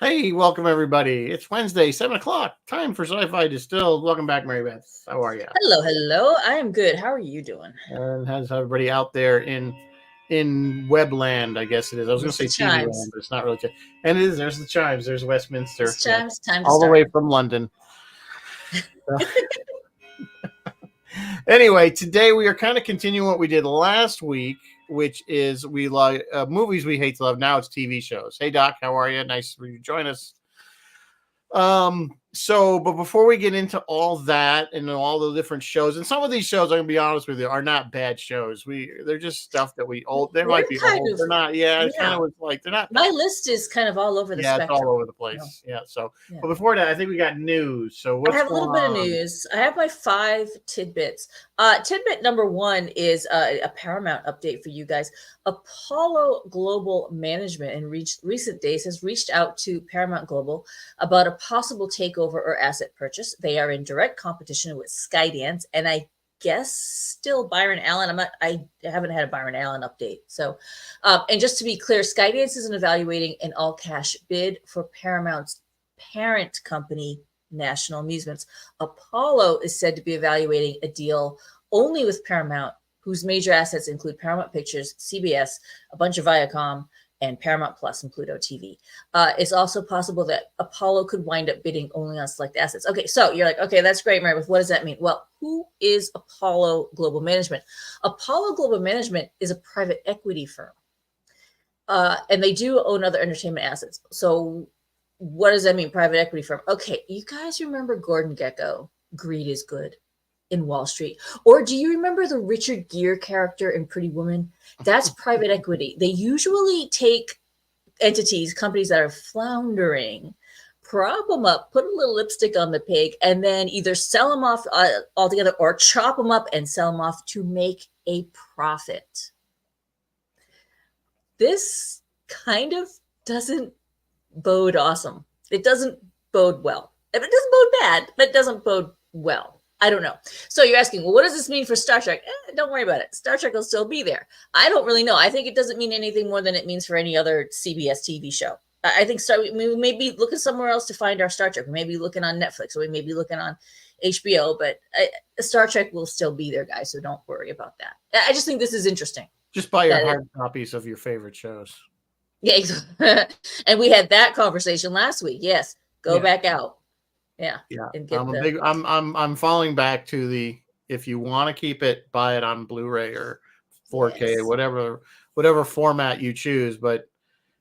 Hey, welcome everybody. It's Wednesday, 7 o'clock. Time for Sci-Fi Distilled. Welcome back, Mary Beth. How are you? Hello, hello. I am good. How are you doing? And how's everybody out there in webland? I guess it is. I was going It's to the say TV land, chimes. but it's not really. And it is. There's the chimes. There's Westminster. It's Yeah, chimes. Time to all the start. way from London. Anyway, today we are kind of continuing what we did last week, which is we like movies we hate to love. Now it's TV shows. Hey, Doc, how are you? Nice for you to join us. But before we get into all that and all the different shows, and some of these shows, I'm gonna be honest with you, are not bad shows. They're just stuff that we old. They might We're be kind old. of, They're not. Yeah, it kind yeah. of was like they're not. My list is kind of all over the Yeah, it's all spectrum. over the You know, place. Yeah. So, yeah. but before that, I think we got news. So I what's have a going little bit of on? news. I have my 5 tidbits. Tidbit number one is a Paramount update for you guys. Apollo Global Management in recent days has reached out to Paramount Global about a possible takeover or asset purchase. They are in direct competition with Skydance, and I guess still Byron Allen. I haven't had a Byron Allen update. So, and just to be clear, Skydance isn't evaluating an all cash bid for Paramount's parent company, National Amusements. Apollo is said to be evaluating a deal only with Paramount, whose major assets include Paramount Pictures, CBS, a bunch of Viacom, and Paramount Plus and Pluto TV. It's also possible that Apollo could wind up bidding only on select assets. Okay, so you're like, okay, that's great, Meredith. What does that mean? Well, who is Apollo Global Management? Apollo Global Management is a private equity firm. And they do own other entertainment assets. So what does that mean, private equity firm? Okay, you guys remember Gordon Gekko, Greed is Good, in Wall Street? Or do you remember the Richard Gere character in Pretty Woman? That's private equity. They usually take entities, companies that are floundering, prop them up, put a little lipstick on the pig, and then either sell them off altogether or chop them up and sell them off to make a profit. This kind of doesn't bode awesome. It doesn't bode well. If it doesn't bode bad, but it doesn't bode well. I don't know. So you're asking, well, what does this mean for Star Trek? Don't worry about it. Star Trek will still be there. I don't really know. I think it doesn't mean anything more than it means for any other CBS TV show. I think we may be looking somewhere else to find our Star Trek. We may be looking on Netflix, or we may be looking on HBO, but Star Trek will still be there, guys. So don't worry about that. I just think this is interesting. Just buy your hard copies of your favorite shows. Yeah, exactly. And we had that conversation last week. Yes, go back out. Yeah, and get I'm falling back to the, if you want to keep it, buy it on Blu-ray or 4K, yes, whatever format you choose, but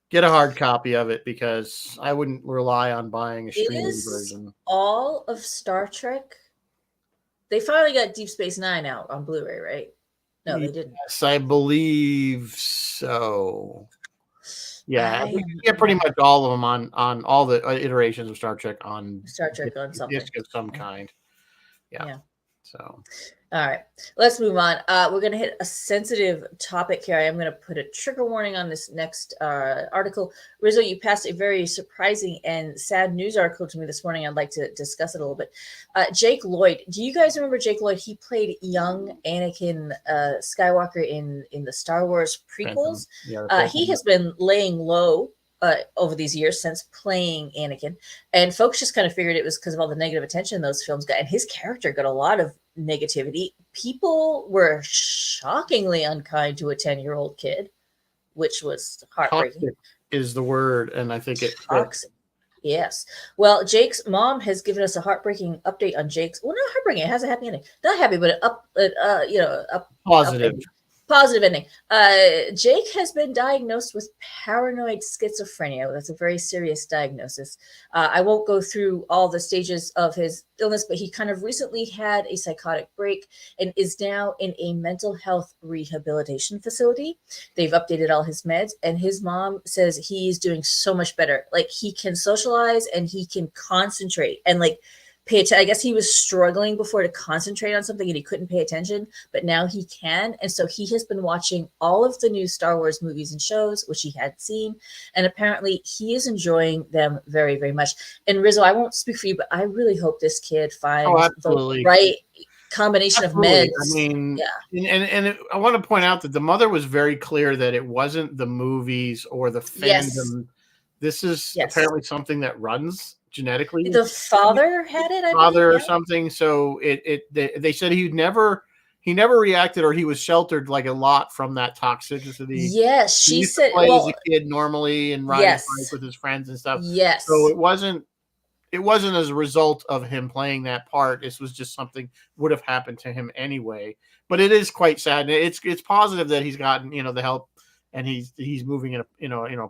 get a hard copy of it, because I wouldn't rely on buying a streaming version. All of Star Trek. They finally got Deep Space Nine out on Blu-ray, right? No, they didn't. Yes, I believe so. Yeah, you get pretty much all of them on all the iterations of Star Trek on something of some kind. Yeah. So, all right, let's move on. We're going to hit a sensitive topic here. I'm going to put a trigger warning on this next article. Rizzo, you passed a very surprising and sad news article to me this morning. I'd like to discuss it a little bit. Jake Lloyd. Do you guys remember Jake Lloyd? He played young Anakin Skywalker in the Star Wars prequels. He has been laying low over these years since playing Anakin, and folks just kind of figured it was because of all the negative attention those films got, and his character got a lot of negativity. People were shockingly unkind to a 10-year-old kid, which was heartbreaking. Toxic is the word, and I think it toxic. Yes. Well, Jake's mom has given us a heartbreaking update on Jake's. Well, not heartbreaking. It has a happy ending. Not happy, but positive. Positive ending. Jake has been diagnosed with paranoid schizophrenia. That's a very serious diagnosis. I won't go through all the stages of his illness, but he kind of recently had a psychotic break and is now in a mental health rehabilitation facility. They've updated all his meds, and his mom says he's doing so much better. Like, he can socialize and he can concentrate and pay attention. I guess he was struggling before to concentrate on something and he couldn't pay attention, but now he can. And so he has been watching all of the new Star Wars movies and shows, which he had seen. And apparently he is enjoying them very, very much. And Rizzo, I won't speak for you, but I really hope this kid finds the right combination of meds. I mean, and I want to point out that the mother was very clear that it wasn't the movies or the fandom This is Yes. apparently something that runs genetically. The father had it, I believe. Father or Yeah. something. So they said he never reacted, or he was sheltered like a lot from that toxicity. Yes, He she used to said. play as a Well, kid normally and ride his bike yes, with his friends and stuff. So yes. it wasn't as a result of him playing that part. This was just something would have happened to him anyway. But it is quite sad. And it's positive that he's gotten the help, and he's moving in a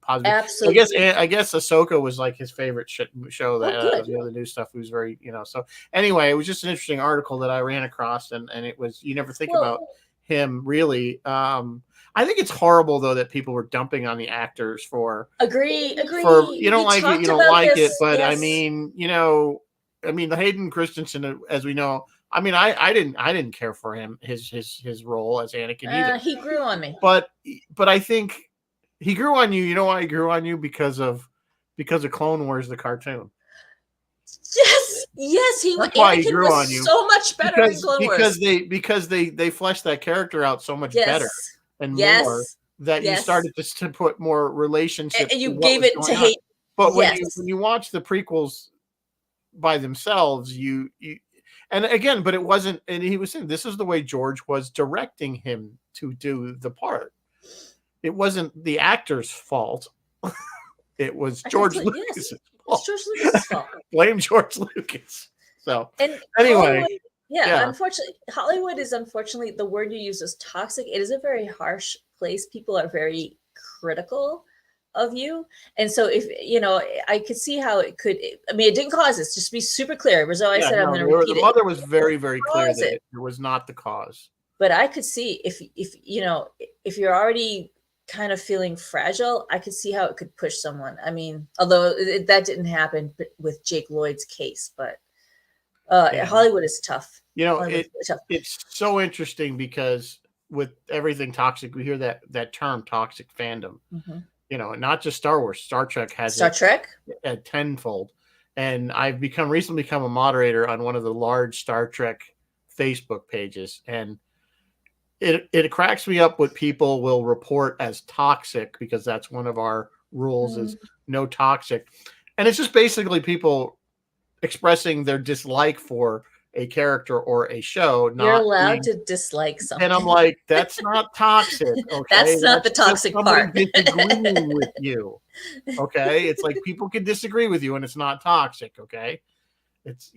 positive. Absolutely. I guess Ahsoka was like his favorite show that Oh, good. the new stuff was very so anyway, it was just an interesting article that I ran across, and it was, you never think about Well, him really. I think it's horrible though that people were dumping on the actors agree, for agree. you don't We like it, you talked don't about like it, this. but Yes. the Hayden Christensen, as we know, I didn't care for him, his role as Anakin either, He grew on me. but I think he grew on you. You know why he grew on you? Because of Clone Wars, the cartoon. Yes, yes. That's why he Anakin grew on was you, so much better in because Clone Wars. they fleshed that character out so much better Yes, and more, yes, that you yes. started to put more relationships And to you what gave was it to going on. hate. But when you Yes, watch the prequels by themselves, you and again, but it wasn't. And he was saying this is the way George was directing him to do the part. It wasn't the actor's fault. It was I George completely. Yes, Lucas's it's fault. George Lucas's fault. Blame George Lucas. So And anyway, Hollywood, yeah, yeah, unfortunately, Hollywood is, unfortunately, the word you use is toxic. It is a very harsh place. People are very critical of you. And so, if I could see how it could, I mean, it didn't cause this, just to be super clear. Rizzo, I yeah. said, I'm No, going to repeat the it. mother was very, very clear Cause that it. it was not the cause. But I could see, if you're already kind of feeling fragile, I could see how it could push someone. I mean, although that didn't happen with Jake Lloyd's case, but Yeah, Hollywood is tough. Hollywood's it really tough. it's so interesting because with everything toxic, we hear that term toxic fandom. Mhm. Not just Star Wars. Star Trek has Star it Trek. at tenfold. And I've recently become a moderator on one of the large Star Trek Facebook pages, and it cracks me up what people will report as toxic, because that's one of our rules Mm. is no toxic, and it's just basically people expressing their dislike for a character or a show, You're not allowed being. to dislike And I'm something. like, that's not toxic, okay? That's not the That's just toxic somebody part. disagreeing with you. Okay, it's like people can disagree with you and it's not toxic. Okay, it's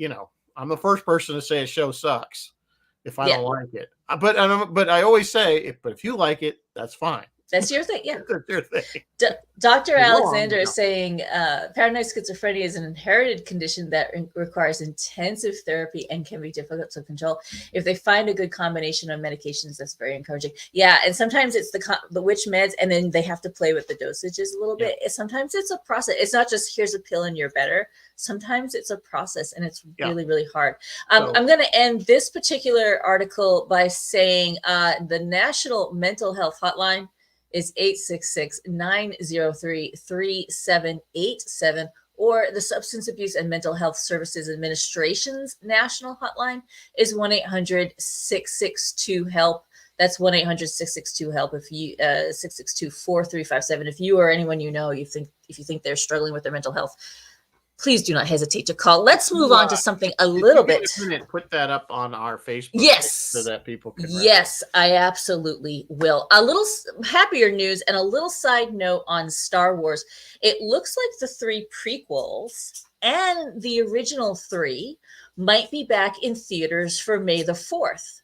I'm the first person to say a show sucks if I Yeah, don't like it. But I always say, but if you like it, that's fine. that's your thing. Yeah. That's your thing. Dr. You're wrong. Alexander is saying paranoid schizophrenia is an inherited condition that requires intensive therapy and can be difficult to control. If they find a good combination of medications, that's very encouraging. Yeah, and sometimes it's the which meds, and then they have to play with the dosages a little bit. Sometimes it's a process. It's not just here's a pill and you're better. Sometimes it's a process, and it's really, really hard. I'm going to end this particular article by saying the National Mental Health Hotline is 866-903-3787, or the Substance Abuse and Mental Health Services Administration's national hotline is 1-800-662-HELP. That's 1-800-662-HELP. If you 662-4357. If you or anyone if you think they're struggling with their mental health, please do not hesitate to call. Let's move on to something a little bit. Put that up on our Facebook. Yes. So that people can. Yes, I absolutely will. A little happier news and a little side note on Star Wars. It looks like the 3 prequels and the original 3 might be back in theaters for May the 4th.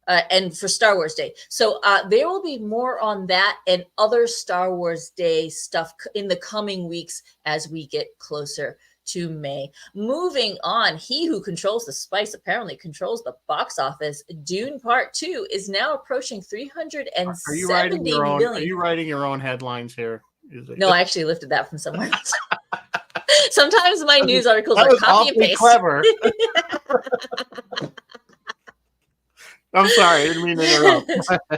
And for Star Wars Day. So there will be more on that and other Star Wars Day stuff in the coming weeks as we get closer to May. Moving on, he who controls the spice apparently controls the box office. Dune Part 2 is now approaching 370 Are you writing your own? million. Are you writing your own headlines here? No, I actually lifted that from somewhere else. Sometimes my news articles are copy and paste. Clever. I'm sorry, I didn't mean to interrupt.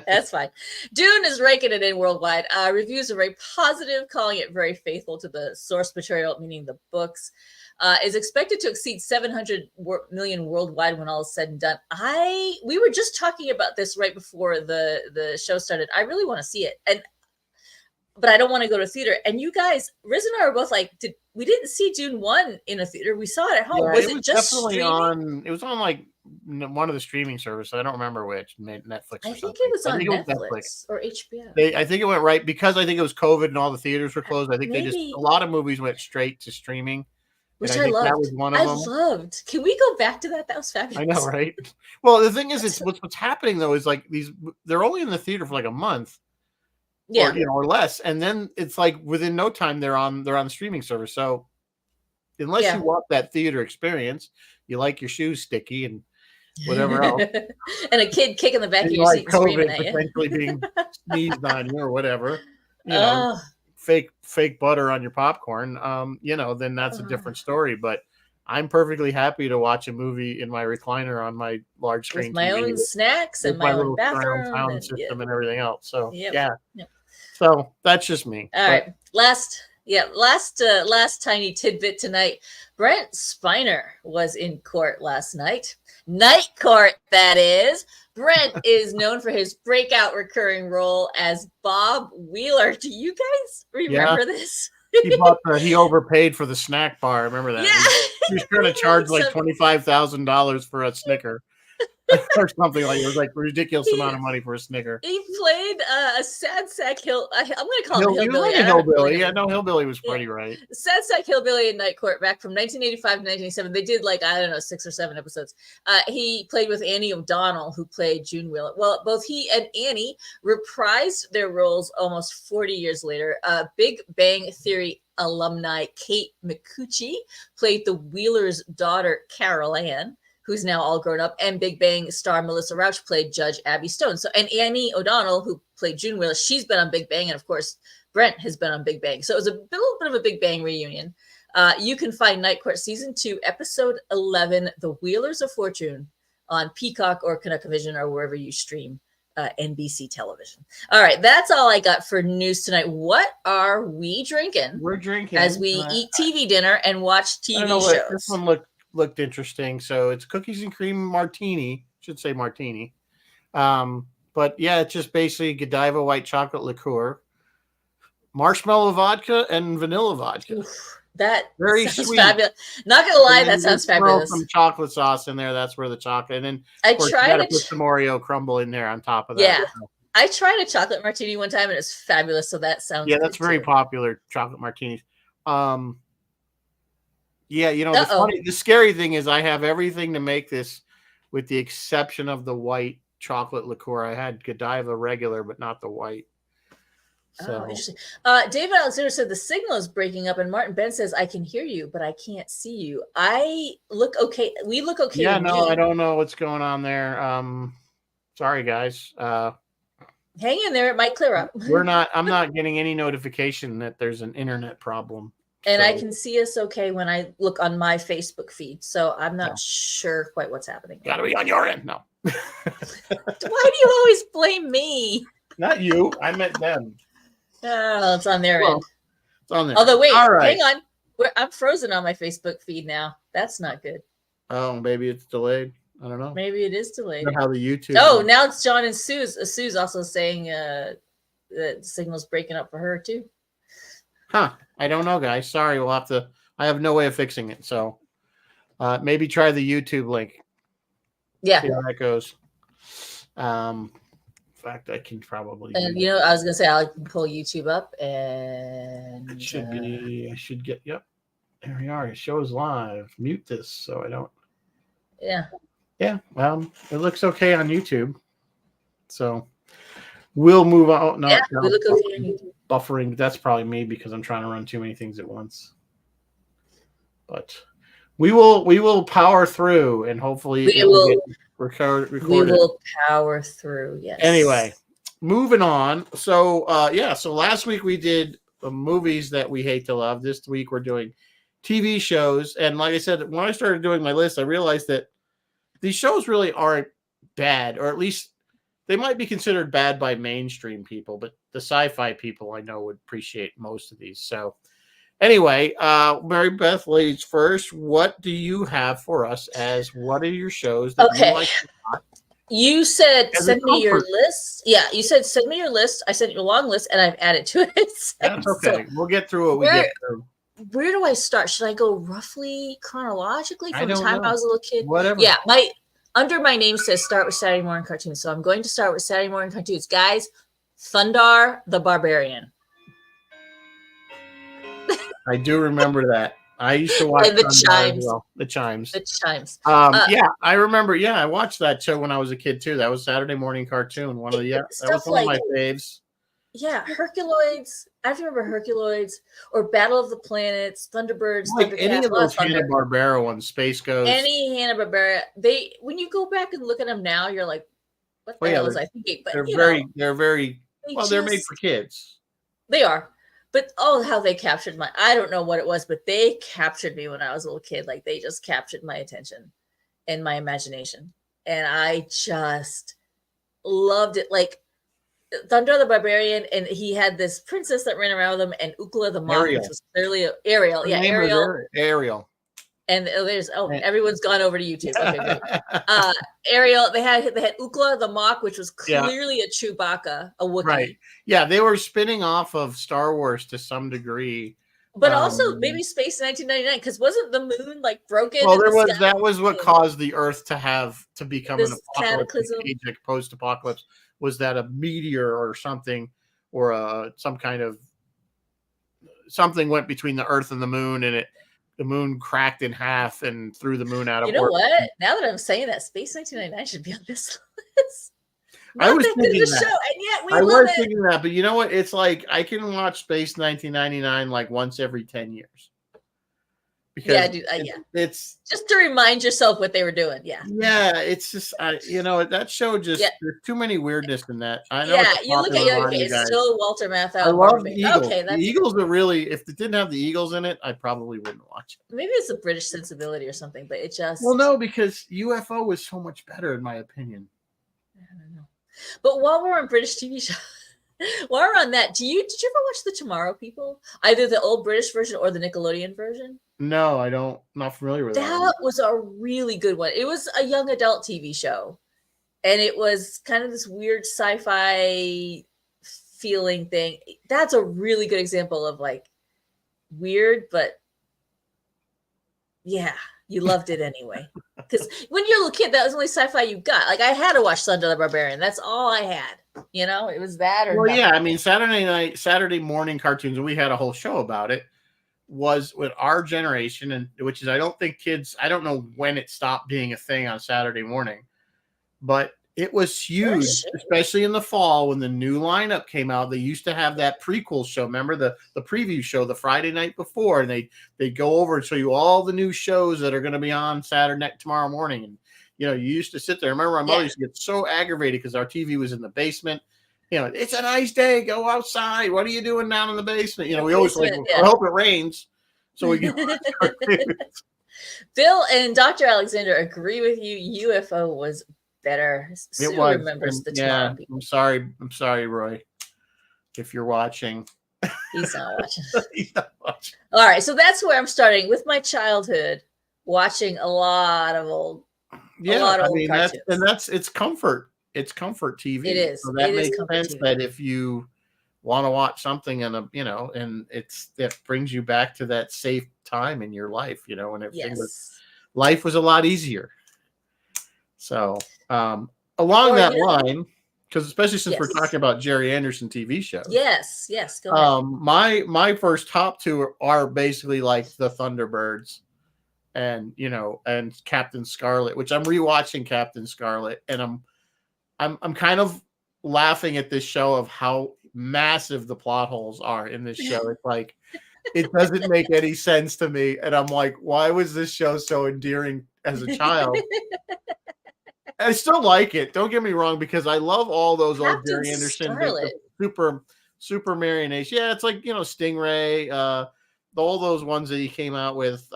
That's fine. Dune is raking it in worldwide. Reviews are very positive, calling it very faithful to the source material, meaning the books. Is expected to exceed 700 million worldwide when all is said and done. We were just talking about this right before the show started. I really want to see it. And but I don't want to go to theater. And you guys, Riz and I were both like, we didn't see Dune 1 in a theater. We saw it at home. Yeah, was it it was just definitely streaming? on. It was on like one of the streaming services. I don't remember which, Netflix or I something. think it was I on think it was Netflix or HBO. I think it went right because I think it was COVID and all the theaters were closed. I think Maybe. a lot of movies went straight to streaming. Which And I think loved. that was one of them. Loved. Can we go back to that? That was fabulous. I know, right? Well, the thing is, it's what's happening though is like they're only in the theater for like a month, yeah, or less, and then it's like within no time they're on the streaming service. So unless you want that theater experience, you like your shoes sticky and whatever else, and a kid kicking the back of your like seat, screaming at you, potentially being sneezed on you or whatever, fake butter on your popcorn, then that's a different story. But I'm perfectly happy to watch a movie in my recliner on my large screen with my TV, own snacks and my own bathroom sound system and everything else. So Yep. So that's just me. All right. Last tiny tidbit tonight. Brent Spiner was in court last night. Night court, that is. Brent is known for his breakout recurring role as Bob Wheeler. Do you guys remember this? He overpaid for the snack bar. I remember that. Yeah. He was trying to charge like $25,000 for a Snicker. Or something like it was like a ridiculous amount of money for a Snicker. He played a sad sack hill. I'm going to call him Hillbilly. Hillbilly. Hillbilly. Yeah, no, Hillbilly was pretty right. Sad sack Hillbilly in Night Court back from 1985 to 1987. They did 6 or 7 episodes. He played with Annie O'Donnell, who played June Wheeler. Well, both he and Annie reprised their roles almost 40 years later. Big Bang Theory alumni Kate Micucci played the Wheeler's daughter, Carol Ann, who's now all grown up, and Big Bang star Melissa Rauch played Judge Abby Stone. So, and Annie O'Donnell, who played June Wheeler, she's been on Big Bang, and of course, Brent has been on Big Bang. So it was a little bit of a Big Bang reunion. You can find Night Court Season 2, Episode 11, The Wheelers of Fortune, on Peacock or Canuckavision or wherever you stream NBC television. All right, that's all I got for news tonight. What are we drinking? We're drinking as we eat TV dinner and watch TV shows. This one looked interesting. So it's cookies and cream martini. Should say martini. But yeah, it's just basically Godiva white chocolate liqueur, marshmallow vodka, and vanilla vodka. Oof, that very sounds sweet. Fabulous. Not gonna lie, that sounds fabulous. Some chocolate sauce in there. That's where the chocolate. And then I tried to put some Oreo crumble in there on top of that. Yeah. I tried a chocolate martini one time and it's fabulous. So that sounds that's very popular, chocolate martinis. Yeah, the scary thing is I have everything to make this with the exception of the white chocolate liqueur. I had Godiva regular, but not the white. So. Interesting. David Alexander said the signal is breaking up, and Martin Ben says, I can hear you, but I can't see you. I look okay. We look okay. Yeah, no, I don't know what's going on there. Sorry, guys. Hang in there. It might clear up. I'm not getting any notification that there's an internet problem. And I can see us okay when I look on my Facebook feed. So I'm not sure quite what's happening. Got to be on your end. No. Why do you always blame me? Not you. I meant them. Oh, it's on their end. It's on there. Although, wait, hang on. I'm frozen on my Facebook feed now. That's not good. Oh, maybe it's delayed. I don't know. Maybe it is delayed. How the YouTube. Oh, now it's John and Sue's. Sue's also saying that the signal's breaking up for her too. Huh. I don't know, guys. Sorry. I have no way of fixing it. So maybe try the YouTube link. Yeah. See how that goes. In fact, I can probably. And I was gonna say I can pull YouTube up and it should be. I should get. Yep. There we are. It shows live. Mute this so I don't. Yeah. Yeah. It looks okay on YouTube. So we'll move on. No, we look okay on YouTube. Buffering. That's probably me because I'm trying to run too many things at once. But we will power through and hopefully we will record. We will power through. Yes. Anyway, moving on. So so last week we did movies that we hate to love. This week we're doing TV shows. And like I said, when I started doing my list, I realized that these shows really aren't bad, or at least they might be considered bad by mainstream people, but the sci-fi people I know would appreciate most of these. So anyway, Mary Beth, ladies first, what do you have for us what are your shows that you like to watch You said as a send me your comfort. list. Yeah, you said send me your list. I sent you a long list, and I've added to it. That's So okay. We'll get through what we where get through. where do I start? Should I go roughly chronologically I from the don't time I know. was a little kid? Whatever. Yeah, my under my name says start with Saturday morning cartoons. So I'm going to start with Saturday morning cartoons. Guys, Thundar the Barbarian. I do remember that. I used to watch And the Sundar as chimes. well. The chimes. The chimes. Yeah, I remember. Yeah, I watched that show when I was a kid too. That was Saturday morning cartoon. One of the that was Stuff one of like, my faves. yeah, Herculoids. I remember Herculoids or Battle of the Planets, Thunderbirds, Like any Thundercats, of a lot of those Hanna thunder. Barbera ones, Space Ghost. Any Hanna-Barbera, they when you go back and look at them now, you're like, what Oh the yeah, hell was I thinking? But they're very they well. They're made for just kids. they are. But oh, how they captured my I don't know what it was, but they captured me when I was a little kid. Like they just captured my attention and my imagination. And I just loved it. Like Thunder the Barbarian, and he had this princess that ran around with him, and Ukla the Mock, which Ariel. was clearly Ariel. Her Yeah, name was Ariel. Ariel. And there's And- everyone's gone over to YouTube. Okay, great. Ariel, they had Ukla the Mock, which was yeah, clearly a Chewbacca, a right. Wookiee. Yeah, they were spinning off of Star Wars to some degree. But also maybe Space 1999, because wasn't the moon like broken Well, in the sky? that was what caused the Earth to become an This apocalyptic cataclysm. age, like post-apocalypse. Was that a meteor or something, or some kind of something went between the Earth and the moon, and the moon cracked in half and threw the moon out of You know orbit. what? Now that I'm saying that, Space 1999 should be on this list. I Not was that good of thinking a that. show, and yet we I love was it. thinking that, but you know what? It's like I can watch Space 1999 like once every 10 years. Because Yeah, dude. Yeah. it's Just to remind yourself what they were doing. Yeah. yeah, it's just that show just Yeah. there's too many weirdness in that. I know Yeah. it's a You look at popular line, okay, you it's guys. still Walter I Matthau. love the Barbie. Eagles. Okay, The that's Eagles are really, if it didn't have the Eagles in it, I probably wouldn't watch it. maybe it's a British sensibility or something, but it just Well, no, because UFO was so much better in my opinion. I don't know. But while we're on British TV show, while we're on that, did you ever watch the Tomorrow People? Either the old British version or the Nickelodeon version? No, I don't. Not familiar with that. That was a really good one. It was a young adult TV show, and it was kind of this weird sci-fi feeling thing. That's a really good example of like weird, but yeah, you loved it anyway. Because when you're a little kid, that was the only sci-fi you got. Like I had to watch Thunder the Barbarian. That's all I had. It was that or Well, nothing. yeah, I mean Saturday morning cartoons, and we had a whole show about it. Was with our generation, and which is I don't think kids. I don't know when it stopped being a thing on Saturday morning, but it was huge, especially in the fall when the new lineup came out. They used to have that prequel show. Remember the preview show the Friday night before, and they go over and show you all the new shows that are going to be on Saturday tomorrow morning. And you used to sit there. I remember my mother used to get so aggravated because our TV was in the basement. It's a nice day. Go outside. What are you doing down in the basement? We always I hope it rains so we can. Bill and Dr. Alexander agree with you. UFO was better. Sue remembers the Tomorrow People. I'm sorry, Roy, if you're watching. He's not watching. He's not watching. All right, so that's where I'm starting with my childhood, watching a lot of old. Cartoons. It's comfort. It's comfort TV. It is. So that it makes sense TV. That if you want to watch something and it brings you back to that safe time in your life, and everything life was a lot easier. So along that line, because especially since we're talking about Jerry Anderson TV shows. Yes. Go ahead. My first top two are basically like the Thunderbirds. And and Captain Scarlet, which I'm rewatching Captain Scarlet, and I'm kind of laughing at this show of how massive the plot holes are in this show. It's like it doesn't make any sense to me, and I'm like, why was this show so endearing as a child? I still like it. Don't get me wrong, because I love all those old Jerry Anderson super marionettes. Yeah, it's like Stingray, all those ones that he came out with.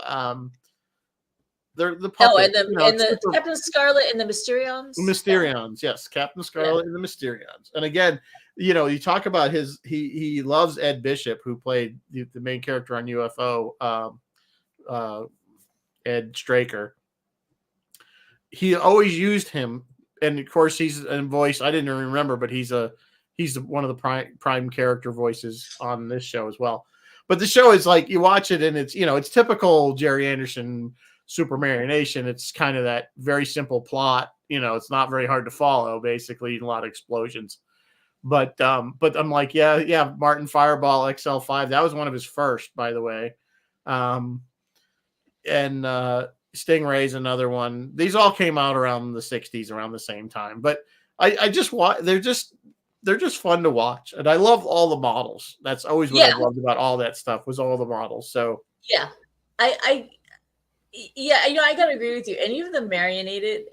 They're the puppet, and the Captain Scarlet and the Mysterions. The Mysterions, yes, Captain Scarlet and the Mysterions. And again, you talk about he loves Ed Bishop, who played the main character on UFO, Ed Straker. He always used him and of course he's in voice. I didn't even remember, but he's one of the prime character voices on this show as well. But the show is like, you watch it and it's, it's typical Jerry Anderson Superman Nation. It's kind of that very simple plot. It's not very hard to follow, basically, a lot of explosions. But I'm like, yeah, Martin Fireball XL5. That was one of his first, by the way. And Stingray's another one. These all came out around the 60s, around the same time. But I just watch. They're just fun to watch, and I love all the models. That's always what I loved about all that stuff, was all the models. So yeah, I gotta agree with you. Any of the marionette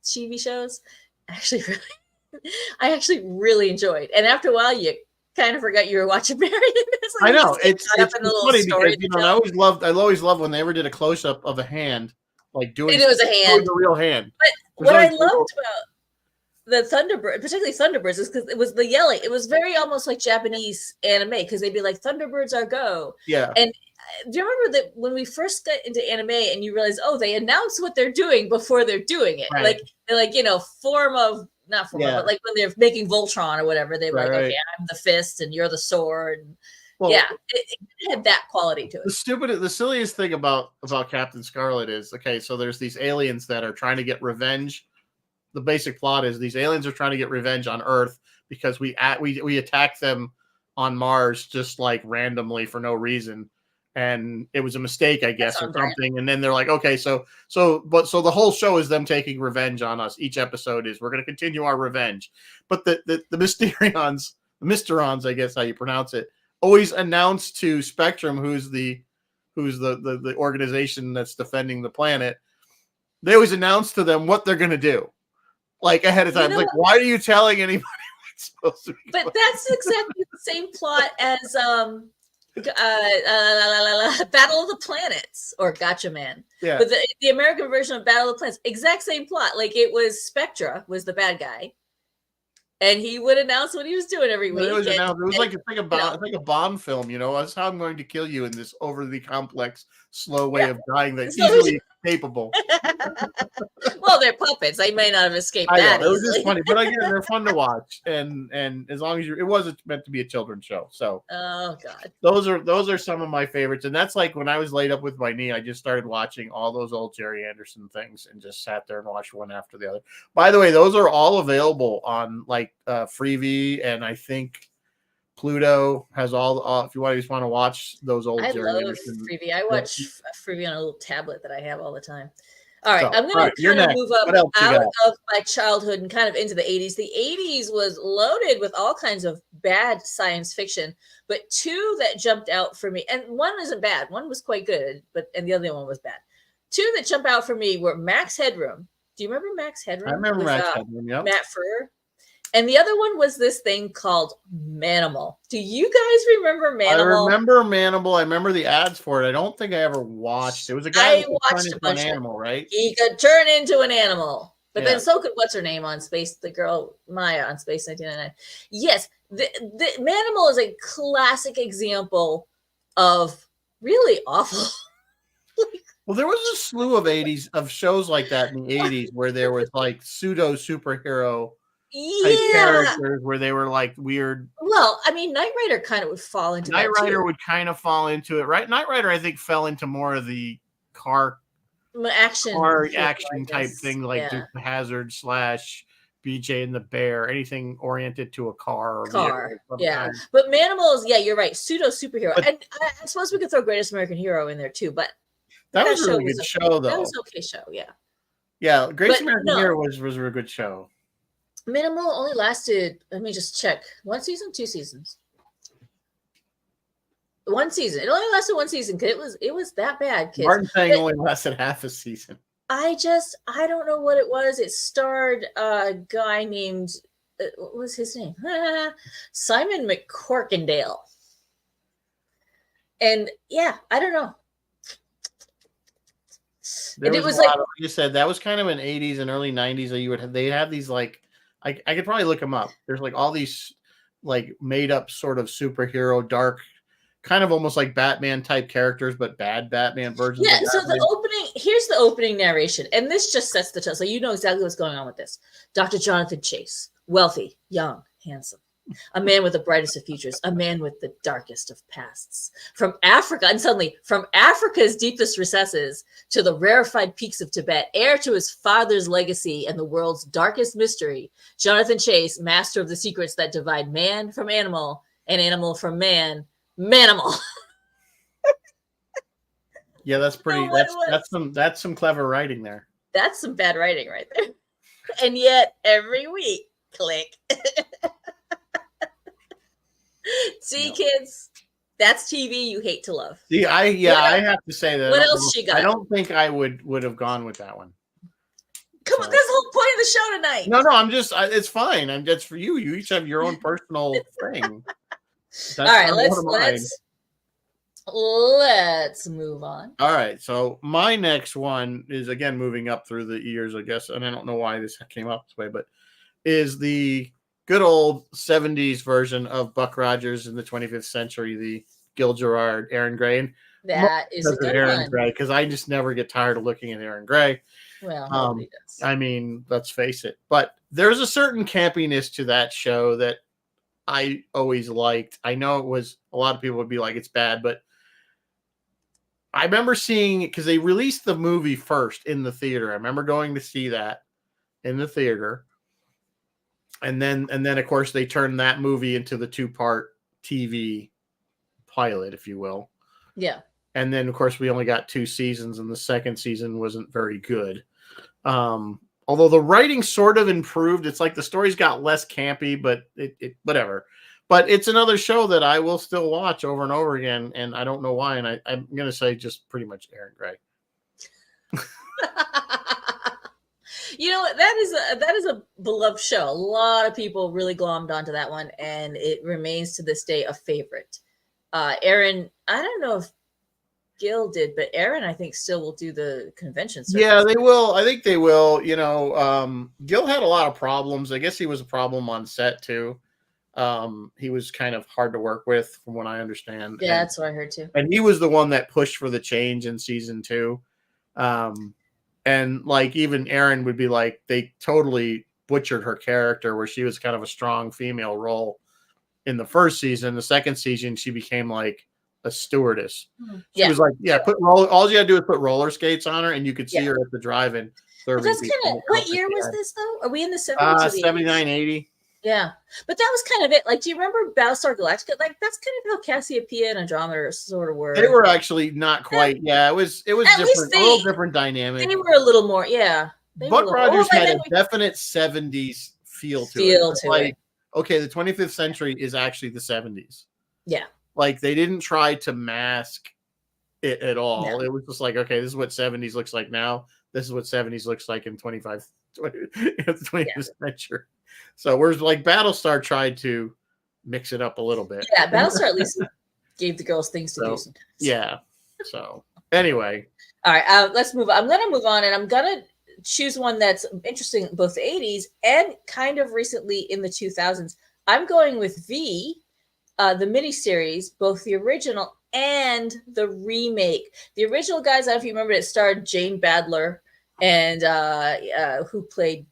TV shows, I actually really enjoyed. And after a while, you kind of forgot you were watching marionettes. Like, I know it's funny because I always loved when they ever did a close up of a hand, like doing it was a hand, a real hand. But what I loved about the Thunderbird, particularly Thunderbirds, is because it was the yelling. It was very almost like Japanese anime, because they'd be like, "Thunderbirds are go!" Yeah. And do you remember that when we first got into anime and you realize, oh, they announce what they're doing before they're doing it? Right. Like they're like, not form of, but like when they're making Voltron or whatever, they're like, okay, I'm the fist and you're the sword. And it had that quality to it. The silliest thing about Captain Scarlet is, okay, so there's these aliens that are trying to get revenge. The basic plot is these aliens are trying to get revenge on Earth because we attacked them on Mars just like randomly for no reason, and it was a mistake, I guess, or something. And then they're like, okay, so the whole show is them taking revenge on us. Each episode is, we're going to continue our revenge. But the Mysterons, I guess how you pronounce it, always announce to Spectrum, who's the organization that's defending the planet. They always announce to them what they're going to do, like ahead of time. Like, why are you telling anybody what's supposed to be? But that's exactly the same plot as Battle of the Planets or Gotcha Man. Yeah. But the American version of Battle of the Planets, exact same plot. Like, it was Spectra was the bad guy, and he would announce what he was doing every week. It was like a Bond film, That's how I'm going to kill you in this overly complex, slow way of dying that's easily escapable. Well, they're puppets. They may not have escaped that. It was just funny, but again, they're fun to watch, and as long as it wasn't meant to be a children's show. So, oh god, those are some of my favorites, and that's like when I was laid up with my knee, I just started watching all those old Jerry Anderson things and just sat there and watched one after the other. By the way, those are all available on like Freevee, and I think Pluto has all. If you want to watch those old Jerry Anderson, Freevee. I watch Freevee on a little tablet that I have all the time. All right, I'm going to kind of move up out of my childhood and kind of into the 80s. The 80s was loaded with all kinds of bad science fiction, but two that jumped out for me, and one isn't bad. One was quite good, and the other one was bad. Two that jump out for me were Max Headroom. Do you remember Max Headroom? I remember Max Headroom, yeah. Matt Freer. And the other one was this thing called Manimal. Do you guys remember Manimal? I remember Manimal. I remember the ads for it. I don't think I ever watched. It was a guy who could turn into an animal, right? He could turn into an animal. But then so could what's her name on Space, the girl Maya on Space 1999. Yes, the Manimal is a classic example of really awful. Well, there was a slew of shows like that in the 80s where there was like pseudo superhero characters where they were like weird. Well, I mean, Knight Rider kind of would fall into Knight Rider would kind of fall into it, right? Knight Rider, I think, fell into more of the car action type thing, like Duke the Hazard / BJ and the Bear, anything oriented to a car. But Manimals, you're right, pseudo superhero, and I suppose we could throw Greatest American Hero in there too. But that was a really good show, though. That was an okay show, yeah. Greatest American Hero was a good show. Minimal only lasted, let me just check, 1 season, 2 seasons. 1 season. It only lasted 1 season because it was that bad, kids. Martin saying only lasted half a season. I don't know what it was. It starred a guy named, what was his name? Simon McCorkindale. And I don't know. It was like you said, that was kind of in 80s and early 90s. They'd have these like, I could probably look them up. There's like all these like made up sort of superhero, dark, kind of almost like Batman type characters, but bad Batman versions. Yeah. So the opening, here's here's the opening narration, and this just sets the tone, so you know exactly what's going on with this. Dr. Jonathan Chase, wealthy, young, handsome, a man with the brightest of futures, a man with the darkest of pasts. From Africa, and suddenly, from Africa's deepest recesses to the rarefied peaks of Tibet, heir to his father's legacy and the world's darkest mystery, Jonathan Chase, master of the secrets that divide man from animal and animal from man, manimal. Yeah, that's pretty. That's some clever writing there. That's some bad writing right there. And yet, every week, click. See, kids, that's TV you hate to love. See, I have to say that. What else she got? I don't think I would have gone with that one. Come on, that's the whole point of the show tonight. No, I'm just. It's fine. I'm just for you. You each have your own personal thing. All right, let's move on. All right, so my next one is again moving up through the years, I guess, and I don't know why this came up this way, but is the good old 70s version of Buck Rogers in the 25th Century, the Gil Gerard, Aaron Gray. And that is a good Aaron one. Gray, because I just never get tired of looking at Aaron Gray. Well, nobody does. I mean, let's face it. But there's a certain campiness to that show that I always liked. I know it was, a lot of people would be like, it's bad, but I remember seeing it because they released the movie first in the theater. I remember going to see that in the theater. And then of course they turned that movie into the 2-part TV pilot, if you will. Yeah. And then of course we only got 2 seasons, and the second season wasn't very good. Although the writing sort of improved. It's like the stories got less campy, but it whatever. But it's another show that I will still watch over and over again, and I don't know why. And I'm going to say just pretty much Aaron Gray. You know what? That is a beloved show. A lot of people really glommed onto that one, and it remains to this day a favorite. Aaron, I don't know if Gil did, but Aaron, I think, still will do the convention circuit. Yeah, they will. I think they will. You know, Gil had a lot of problems. I guess he was a problem on set too. He was kind of hard to work with, from what I understand. Yeah, that's what I heard too. And he was the one that pushed for the change in season 2. And like even Erin would be like, they totally butchered her character, where she was kind of a strong female role in the first season. The second season, she became like a stewardess. She was like, all you gotta do is put roller skates on her, and you could see her at the drive-in. That's kind of, what year was this though? Are we in the 70s? 79, 80. Yeah, but that was kind of it. Like, do you remember Battlestar Galactica? Like, that's kind of how Cassiopeia and Andromeda sort of were. They were actually not quite. Yeah, it was different. A little different dynamic. They were a little more. Yeah. Buck Rogers had a definite 70s feel to it. Like, okay, the 25th century is actually the 70s. Yeah. Like, they didn't try to mask it at all. No. It was just like, okay, this is what 70s looks like now. This is what 70s looks like in 20th century. So whereas like Battlestar tried to mix it up a little bit. Yeah, Battlestar at least gave the girls things to do sometimes. Yeah. So anyway. All right, let's move on. I'm going to move on, and I'm going to choose one that's interesting both the 80s and kind of recently in the 2000s. I'm going with V, the miniseries, both the original and the remake. The original, guys, I don't know if you remember, it starred Jane Badler and who played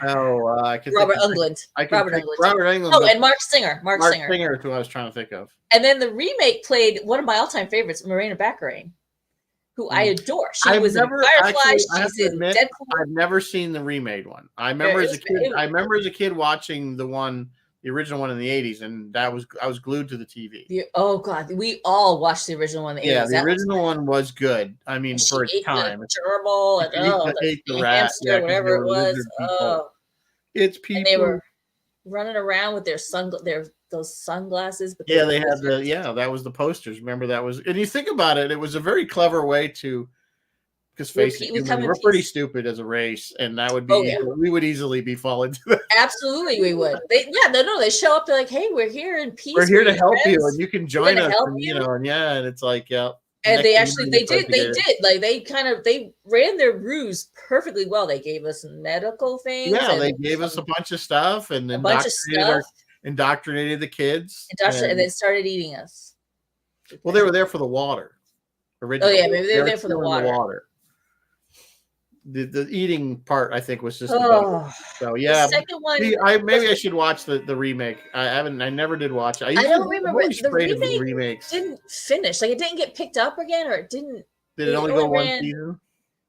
Robert Englund. Robert Englund. Oh, and Mark Singer. Mark Singer is who I was trying to think of. And then the remake played one of my all-time favorites, Morena Baccarin, who I adore. She was in Firefly. She's in Deadpool. I've never seen the remade one. I remember as a kid. I remember as a kid watching the original one in the 80s, and I was glued to the TV. Oh God, we all watched the original one in the 80s. Yeah, the original one was good. I mean, for its time. Gerbil and the hamster, whatever it was. Oh, it's people. And they were running around with their those sunglasses. But yeah, they had that was the posters. Remember that was, and you think about it, it was a very clever way to. Because face it, we're pretty stupid as a race, and that would be we would easily be falling to that. Absolutely, we would. They show up. They're like, "Hey, we're here in peace. We're here to help you, and you can join us." And, and it's like, yeah. And they did. Like they ran their ruse perfectly well. They gave us medical things. Yeah, they gave us a bunch of stuff, and indoctrinated the kids, and then started eating us. Well, they were there for the water. original. Oh yeah, maybe they're They're there for the still in the water. water. The eating part I think was just the best. Oh, So the yeah, second one see, maybe I should watch the remake. I never did watch it. I don't I'm remember. always The afraid of the remake remakes. didn't finish. Like it didn't get picked up again, or it didn't. Did it It only only go one ran. season?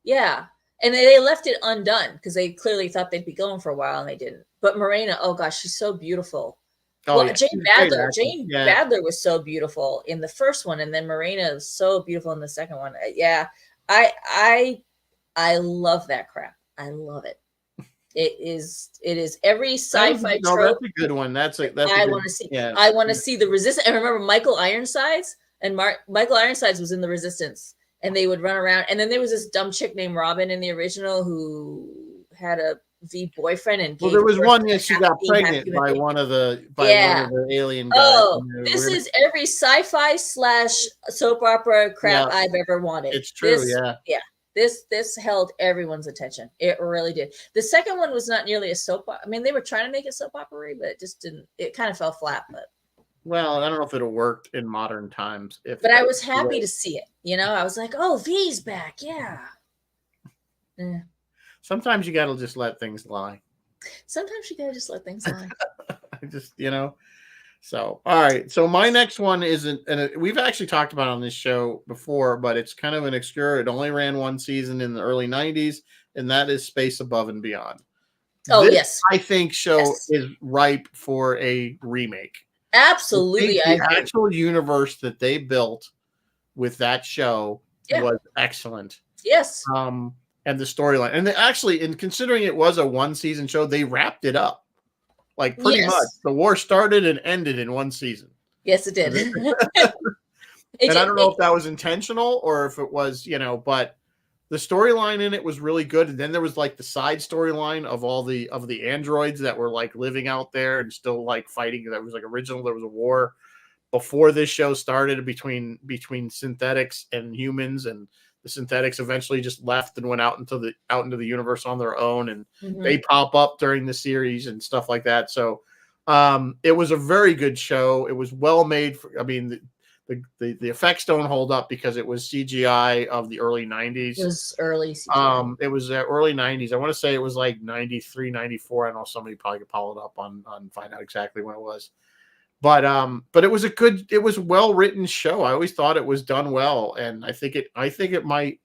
Yeah, and they left it undone because they clearly thought they'd be going for a while and they didn't. But Morena, oh gosh, she's so beautiful. Oh Well, yeah, Jane she's a great Badler. actor. Jane Yeah, Badler was so beautiful in the first one, and then Morena is so beautiful in the second one. Yeah, I love that crap. I love it. It is every sci-fi trope. that's a good one. That's a I good, want to see. yeah. I want to see the resistance. And remember, Michael Ironsides and Michael Ironsides was in the Resistance, and they would run around. And then there was this dumb chick named Robin in the original who had a V boyfriend and Well, gave there was birth one. to Yeah, a she half got being, half pregnant human by being. one of the Yeah. alien guys. Oh, this is every sci-fi / soap opera crap Yeah, I've ever wanted. it's true. This, Yeah. this held everyone's attention. It really did. The second one was not nearly a soap opera. I mean, they were trying to make it soap opera, but it just didn't. It kind of fell flat. Well, I don't know if it'll work in modern times. But I was happy to see it. You know, I was like, "Oh, V's back, yeah." Sometimes you got to just let things lie. Sometimes you gotta just let things lie. Just So, all right. So my next one isn't, and we've actually talked about it on this show before, but it's kind of an obscure. It only ran one season in the early '90s, and that is Space Above and Beyond. Oh this, yes, I think is ripe for a remake. Absolutely, the actual universe that they built with that show was excellent. Yes. And the storyline, and actually, in considering it was a one season show, they wrapped it up. Like pretty much, the war started and ended in one season. Yes, it did. And I don't know if that was intentional or if it was, but the storyline in it was really good. And then there was like the side storyline of all the androids that were like living out there and still like fighting. That was like original. There was a war before this show started between synthetics and humans, and the synthetics eventually just left and went out into the universe on their own, and they pop up during the series and stuff like that. So it was a very good show. It was well made. The effects don't hold up because it was CGI of the early 90s. It was early CGI. It was early 90s. I want to say it was like 93, 94. I know somebody probably could pull it up on find out exactly when it was. But it was well written show. I always thought it was done well, and I think it might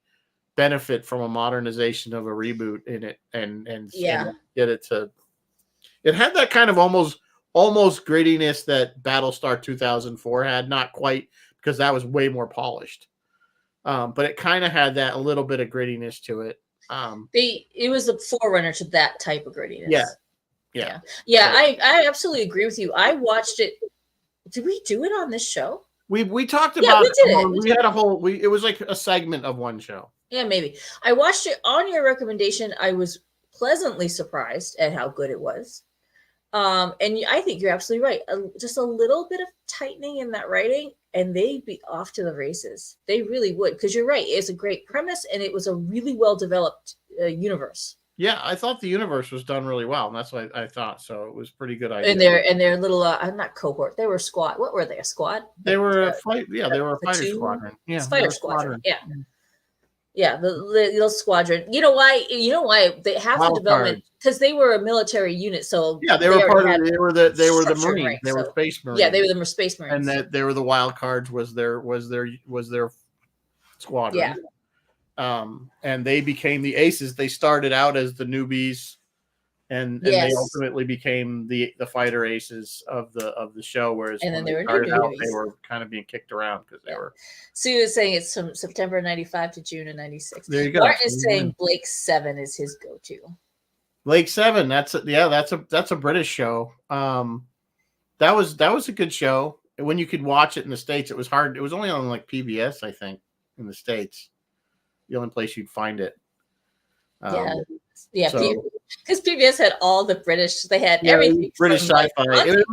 benefit from a modernization of a reboot in it, and get it to. It had that kind of almost grittiness that Battlestar 2004 had, not quite because that was way more polished, but it kind of had that a little bit of grittiness to it. It was the forerunner to that type of grittiness. Yeah. I absolutely agree with you. I watched it. Did we do it on this show? We talked about we did it. We had a whole. It was like a segment of one show. Yeah, maybe. I watched it on your recommendation. I was pleasantly surprised at how good it was. And I think you're absolutely right. Just a little bit of tightening in that writing, and they'd be off to the races. They really would, because you're right. It's a great premise, and it was a really well developed universe. Yeah, I thought the universe was done really well, and that's what I thought. So it was pretty good idea. And their little not cohort. They were squad. What were they? A squad? They were a fight. Yeah, they were a fighter squadron. Yeah, fighter squadron. Yeah, the little squadron. You know why? They have the development because they were a military unit. So yeah, they were part of. They were the Marines. Rank, they were Space Marines. Yeah, they were the Space Marines. And that they were the wild cards. Was their squadron. Yeah. And they became the aces. They started out as the newbies, and they ultimately became the fighter aces of the show. Whereas and then when they started out, they were kind of being kicked around because they were. So you were saying it's from September '95 to June of '96. There you go. Martin is saying Blake 7 is his go-to. Blake 7. That's a British show. That was a good show. When you could watch it in the States, it was hard. It was only on like PBS, I think, in the States. The only place you'd find it. Because PBS had all the British. They had everything. British sci-fi. It was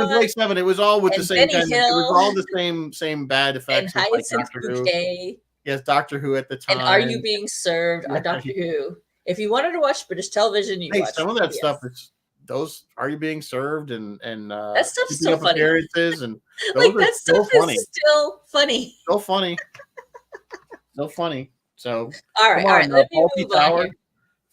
Blake 7. It was all with the same kind. It was all the same bad effects. And like Doctor Who. Yes, Doctor Who at the time. And Are You Being Served? On Doctor Who. If you wanted to watch British television, you watch some of that stuff. Those Are You Being Served and that stuff's so funny. Appearances and those like that stuff is still funny. Still funny. Still funny. So All come right, all right. on, Let me Faulty move on Towers. here.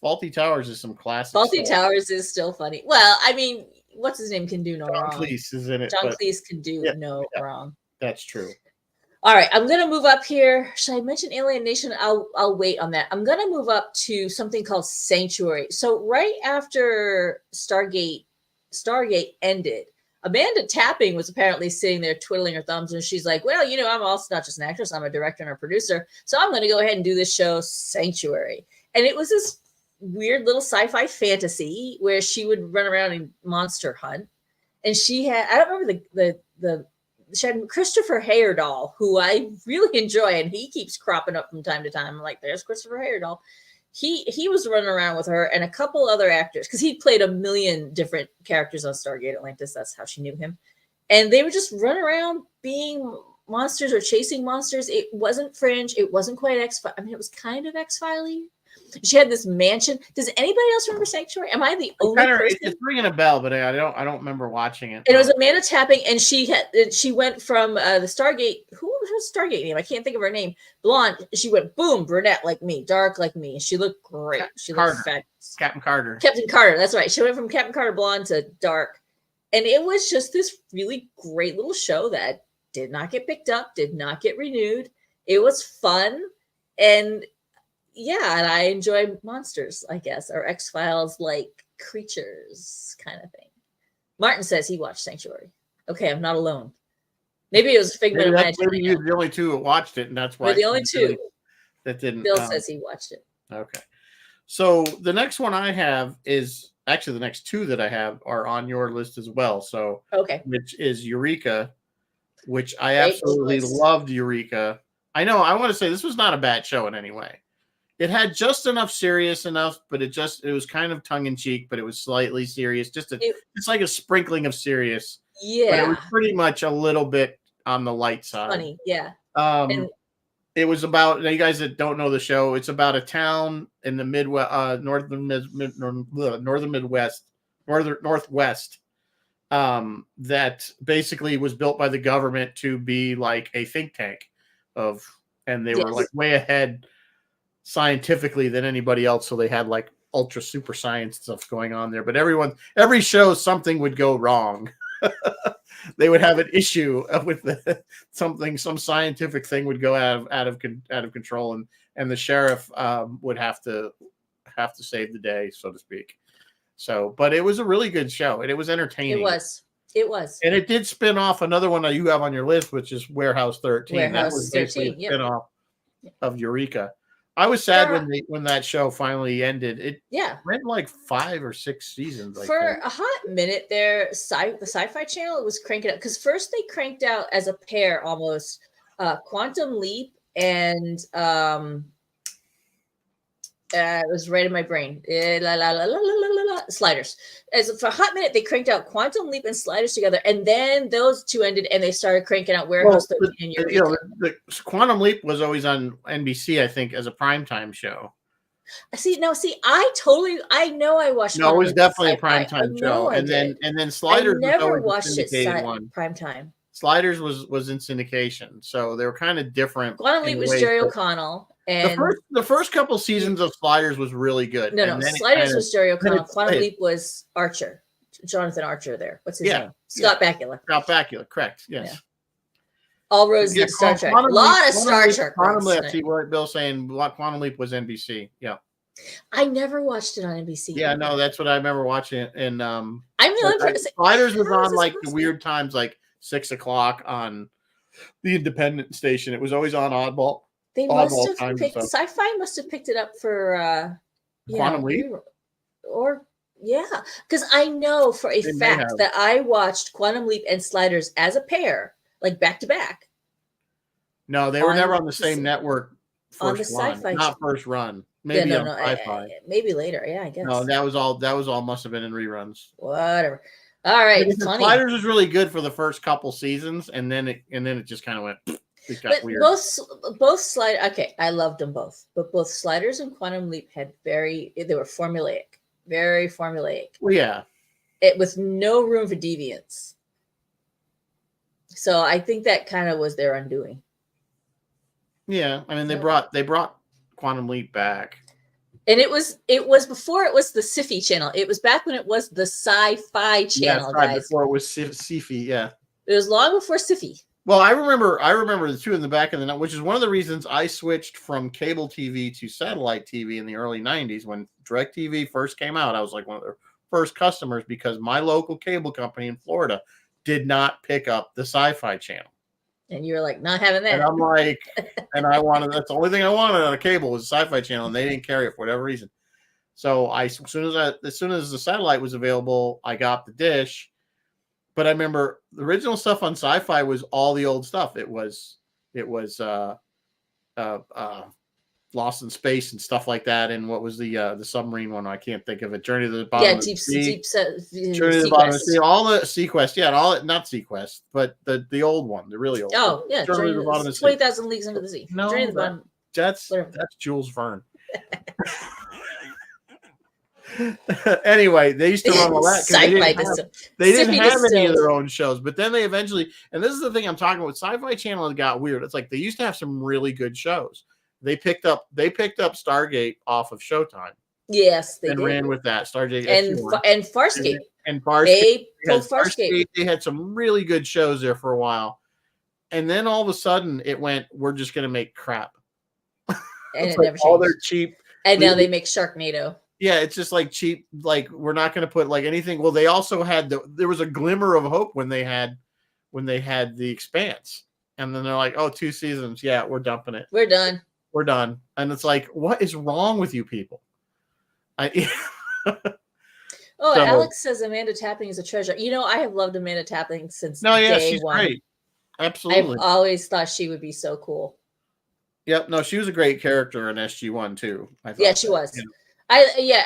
Faulty Towers is some classic Faulty stuff. Towers is still funny. Well, I mean, what's his name can do no John wrong. Cleese is in it, John but Cleese can do yeah, no yeah, wrong. that's true. All right, I'm gonna move up here. Should I mention Alien Nation? I'll wait on that. I'm gonna move up to something called Sanctuary. So right after Stargate ended, Amanda Tapping was apparently sitting there twiddling her thumbs, and she's like, "Well, I'm also not just an actress; I'm a director and a producer. So I'm gonna go ahead and do this show, Sanctuary." And it was this weird little sci-fi fantasy where she would run around and monster hunt, and she had I don't remember the she had Christopher Heyerdahl, who I really enjoy, and he keeps cropping up from time to time. I'm like, there's Christopher Heyerdahl. He was running around with her and a couple other actors because he played a million different characters on Stargate Atlantis. That's how she knew him. And they would just run around being monsters or chasing monsters. It wasn't Fringe. It wasn't quite X-Files. I mean, it was kind of X-Files-y. She had this mansion. Does anybody else remember Sanctuary? Am I the only person? It's ringing a bell, but I don't remember watching it. And it was Amanda Tapping, and she went from the Stargate. Who was her Stargate name? I can't think of her name. Blonde. She went boom, brunette like me, dark like me. She looked great. She looked fabulous. Captain Carter. Captain Carter. That's right. She went from Captain Carter blonde to dark, and it was just this really great little show that did not get picked up, did not get renewed. It was fun, and yeah, and I enjoy monsters, I guess, or X-Files like creatures kind of thing. Martin says he watched Sanctuary. Okay, I'm not alone. Maybe it was a figment of my imagination. Maybe you're the only two who watched it, and that's why. We're the only two. That didn't. Bill says he watched it. Okay. So the next one I have is actually the next two that I have are on your list as well. So okay, which is Eureka, which I absolutely loved Eureka. I know. I want to say this was not a bad show in any way. It had just enough serious enough, but it was kind of tongue in cheek, but it was slightly serious. It's like a sprinkling of serious. Yeah. But it was pretty much a little bit on the light side. Funny. Yeah. It was about, now you guys that don't know the show, it's about a town in the northwest, that basically was built by the government to be like a think tank and they were like way ahead scientifically than anybody else. So they had like ultra super science stuff going on there, but every show, something would go wrong. They would have an issue with some scientific thing would go out of control, and the sheriff would have to save the day, so to speak. So, but it was a really good show, and it was entertaining. It was, and it did spin off another one that you have on your list, which is Warehouse 13. That was basically a spin-off of Eureka. I was sad when that show finally ended. It went like 5 or 6 seasons. For a hot minute there, the Sci-Fi Channel, it was cranking up because first they cranked out as a pair almost Quantum Leap and it was right in my brain. Sliders. As for a hot minute, they cranked out Quantum Leap and Sliders together, and then those two ended, and they started cranking out Warehouse 13 and Eureka. The Quantum Leap was always on NBC, I think, as a primetime show. I know I watched. No, it was definitely a primetime show, and then Sliders. I never watched it primetime. Sliders was in syndication, so they were kind of different. Quantum Leap was Jerry O'Connell. And the first couple seasons of Sliders was really good. No, Sliders was Jerry O'Connell. Quantum Leap was Archer, Jonathan Archer. There, what's his name? Scott Bakula. Scott Bakula, correct? Yes. Yeah. All roads to Star Trek. A lot of Star Trek. Quantum Leap. See what Bill's saying? Quantum Leap was NBC. Yeah. I never watched it on NBC. Yeah, no, that's what I remember watching it. And Sliders was on like the weird times, like 6 o'clock on the independent station. It was always on Oddball. They must have picked Sci-Fi must have picked it up for Quantum Leap, because I know for a fact that I watched Quantum Leap and Sliders as a pair, like back to back. No, they were never on the same network. First run, not first run. Maybe on Sci-Fi. Maybe later. Yeah, I guess. No, that was all. Must have been in reruns. Whatever. All right. Sliders was really good for the first couple seasons, and then it just kind of went. It got weird. Both Sliders. Okay, I loved them both, but both Sliders and Quantum Leap had they were formulaic, very formulaic. Well, yeah. With no room for deviance. So I think that kind of was their undoing. Yeah, I mean they Nope. brought Quantum Leap back. And it was before it was the Sci-Fi channel. It was back when it was the Sci-Fi Yeah, channel, right guys. before it was Sci-Fi. Yeah. It was long before Sci-Fi. Well, I remember the two in the back of the night, which is one of the reasons I switched from cable TV to satellite TV in the early 90s when DirecTV first came out. I was like one of their first customers because my local cable company in Florida did not pick up the Sci-Fi channel. And you were like, not having And that. I'm like, and that's the only thing I wanted on a cable was a Sci-Fi channel, and they didn't carry it for whatever reason. So as soon as the satellite was available, I got the dish. But I remember the original stuff on Sci-Fi was all the old stuff. It was Lost in Space and stuff like that. And what was the submarine one? I can't think of it. Journey to the Bottom of the Sea. Journey to the Bottom of the Sea. All the Sequest, yeah, not Sequest, but the old one, the really old. Oh yeah, Journey to the Bottom of the Sea. 20,000 Leagues Under the Sea. No, Journey to the Bottom. That's Jules Verne. Anyway, they used to run all that because they didn't have any of their own shows. But then they eventually, and this is the thing I'm talking about, Sci-Fi Channel got weird. It's like they used to have some really good shows. They picked up Stargate off of Showtime. Yes, they and ran with that. Stargate and Farscape. And Farscape. They pulled Farscape. They had some really good shows there for a while. And then all of a sudden it went, we're just going to make crap. And it like never changed. All their cheap. And now they make Sharknado. Yeah, it's just like cheap. Like we're not going to put like anything. Well, they also had there was a glimmer of hope when they had The Expanse, and then they're like, "Oh, 2 seasons. Yeah, we're dumping it. We're done. We're done." And it's like, what is wrong with you people? Alex says Amanda Tapping is a treasure. You know, I have loved Amanda Tapping since day one. Great. Absolutely. I've always thought she would be so cool. Yep. No, she was a great character in SG1 too. Yeah, she was. Yeah.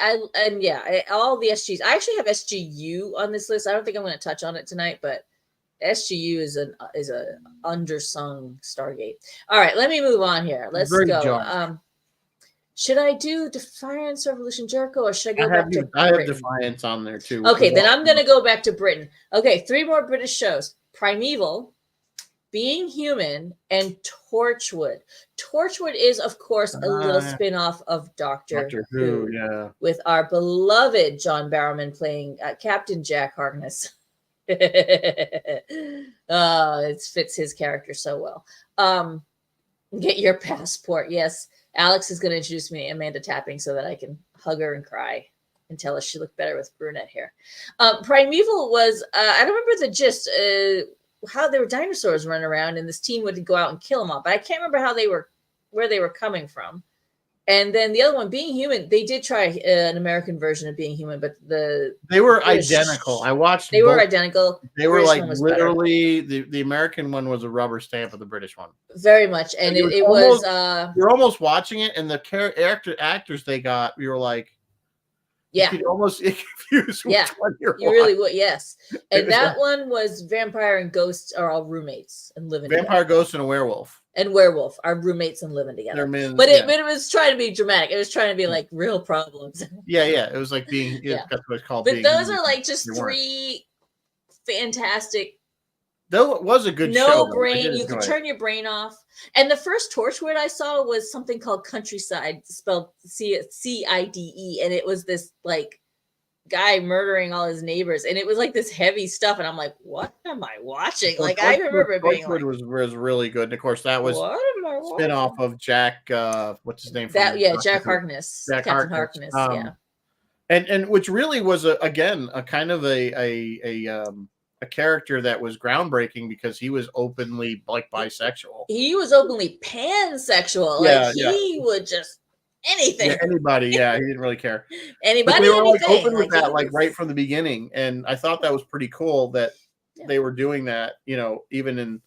All the SGs. I actually have SGU on this list. I don't think I'm going to touch on it tonight, but SGU is a undersung Stargate. All right, let me move on here. Let's go. Should I do Defiance, Revolution, Jericho, or should I go back to Britain? I have Defiance on there too. Okay, then I'm going to go back to Britain. Okay, 3 more British shows: Primeval, Being Human, and Torchwood. Torchwood is, of course, a little spin-off of Doctor Who, yeah, with our beloved John Barrowman playing Captain Jack Harkness. It fits his character so well. Get your passport. Yes, Alex is going to introduce me to Amanda Tapping so that I can hug her and cry and tell us she looked better with brunette hair. Primeval was, I don't remember the gist, how there were dinosaurs running around and this team would go out and kill them all, but I can't remember where they were coming from. And then the other one, Being Human, they did try an American version of Being Human, but they were identical. I watched. They were identical. They were like literally the American one was a rubber stamp of the British one. Very much, and it was. You're almost watching it, and the actors they got, you were like, yeah, you could almost get confused. Yeah, you really would. Yes, and that one was vampire and ghosts are all roommates and living. Vampire, ghost, and a werewolf. And werewolf are roommates and living together. But it was trying to be dramatic. It was trying to be like real problems. Yeah. It was like being. That's what it's called. But those are like just 3 fantastic. Though it was a good show. No brain. You could turn your brain off. And the first Torchwood I saw was something called Countryside, spelled CIDE, and it was this like guy murdering all his neighbors, and it was like this heavy stuff, and I'm like, what am I watching? Like I remember it being like, was really good, and of course that was spin-off of Jack what's his name Jack Harkness, Captain Harkness. And which really was a kind of a character that was groundbreaking because he was openly like bisexual. He was openly pansexual. Like he would just anything. Yeah, anybody. Yeah, he didn't really care. Anybody. They were like open with that, like right from the beginning, and I thought that was pretty cool that they were doing that. Even in.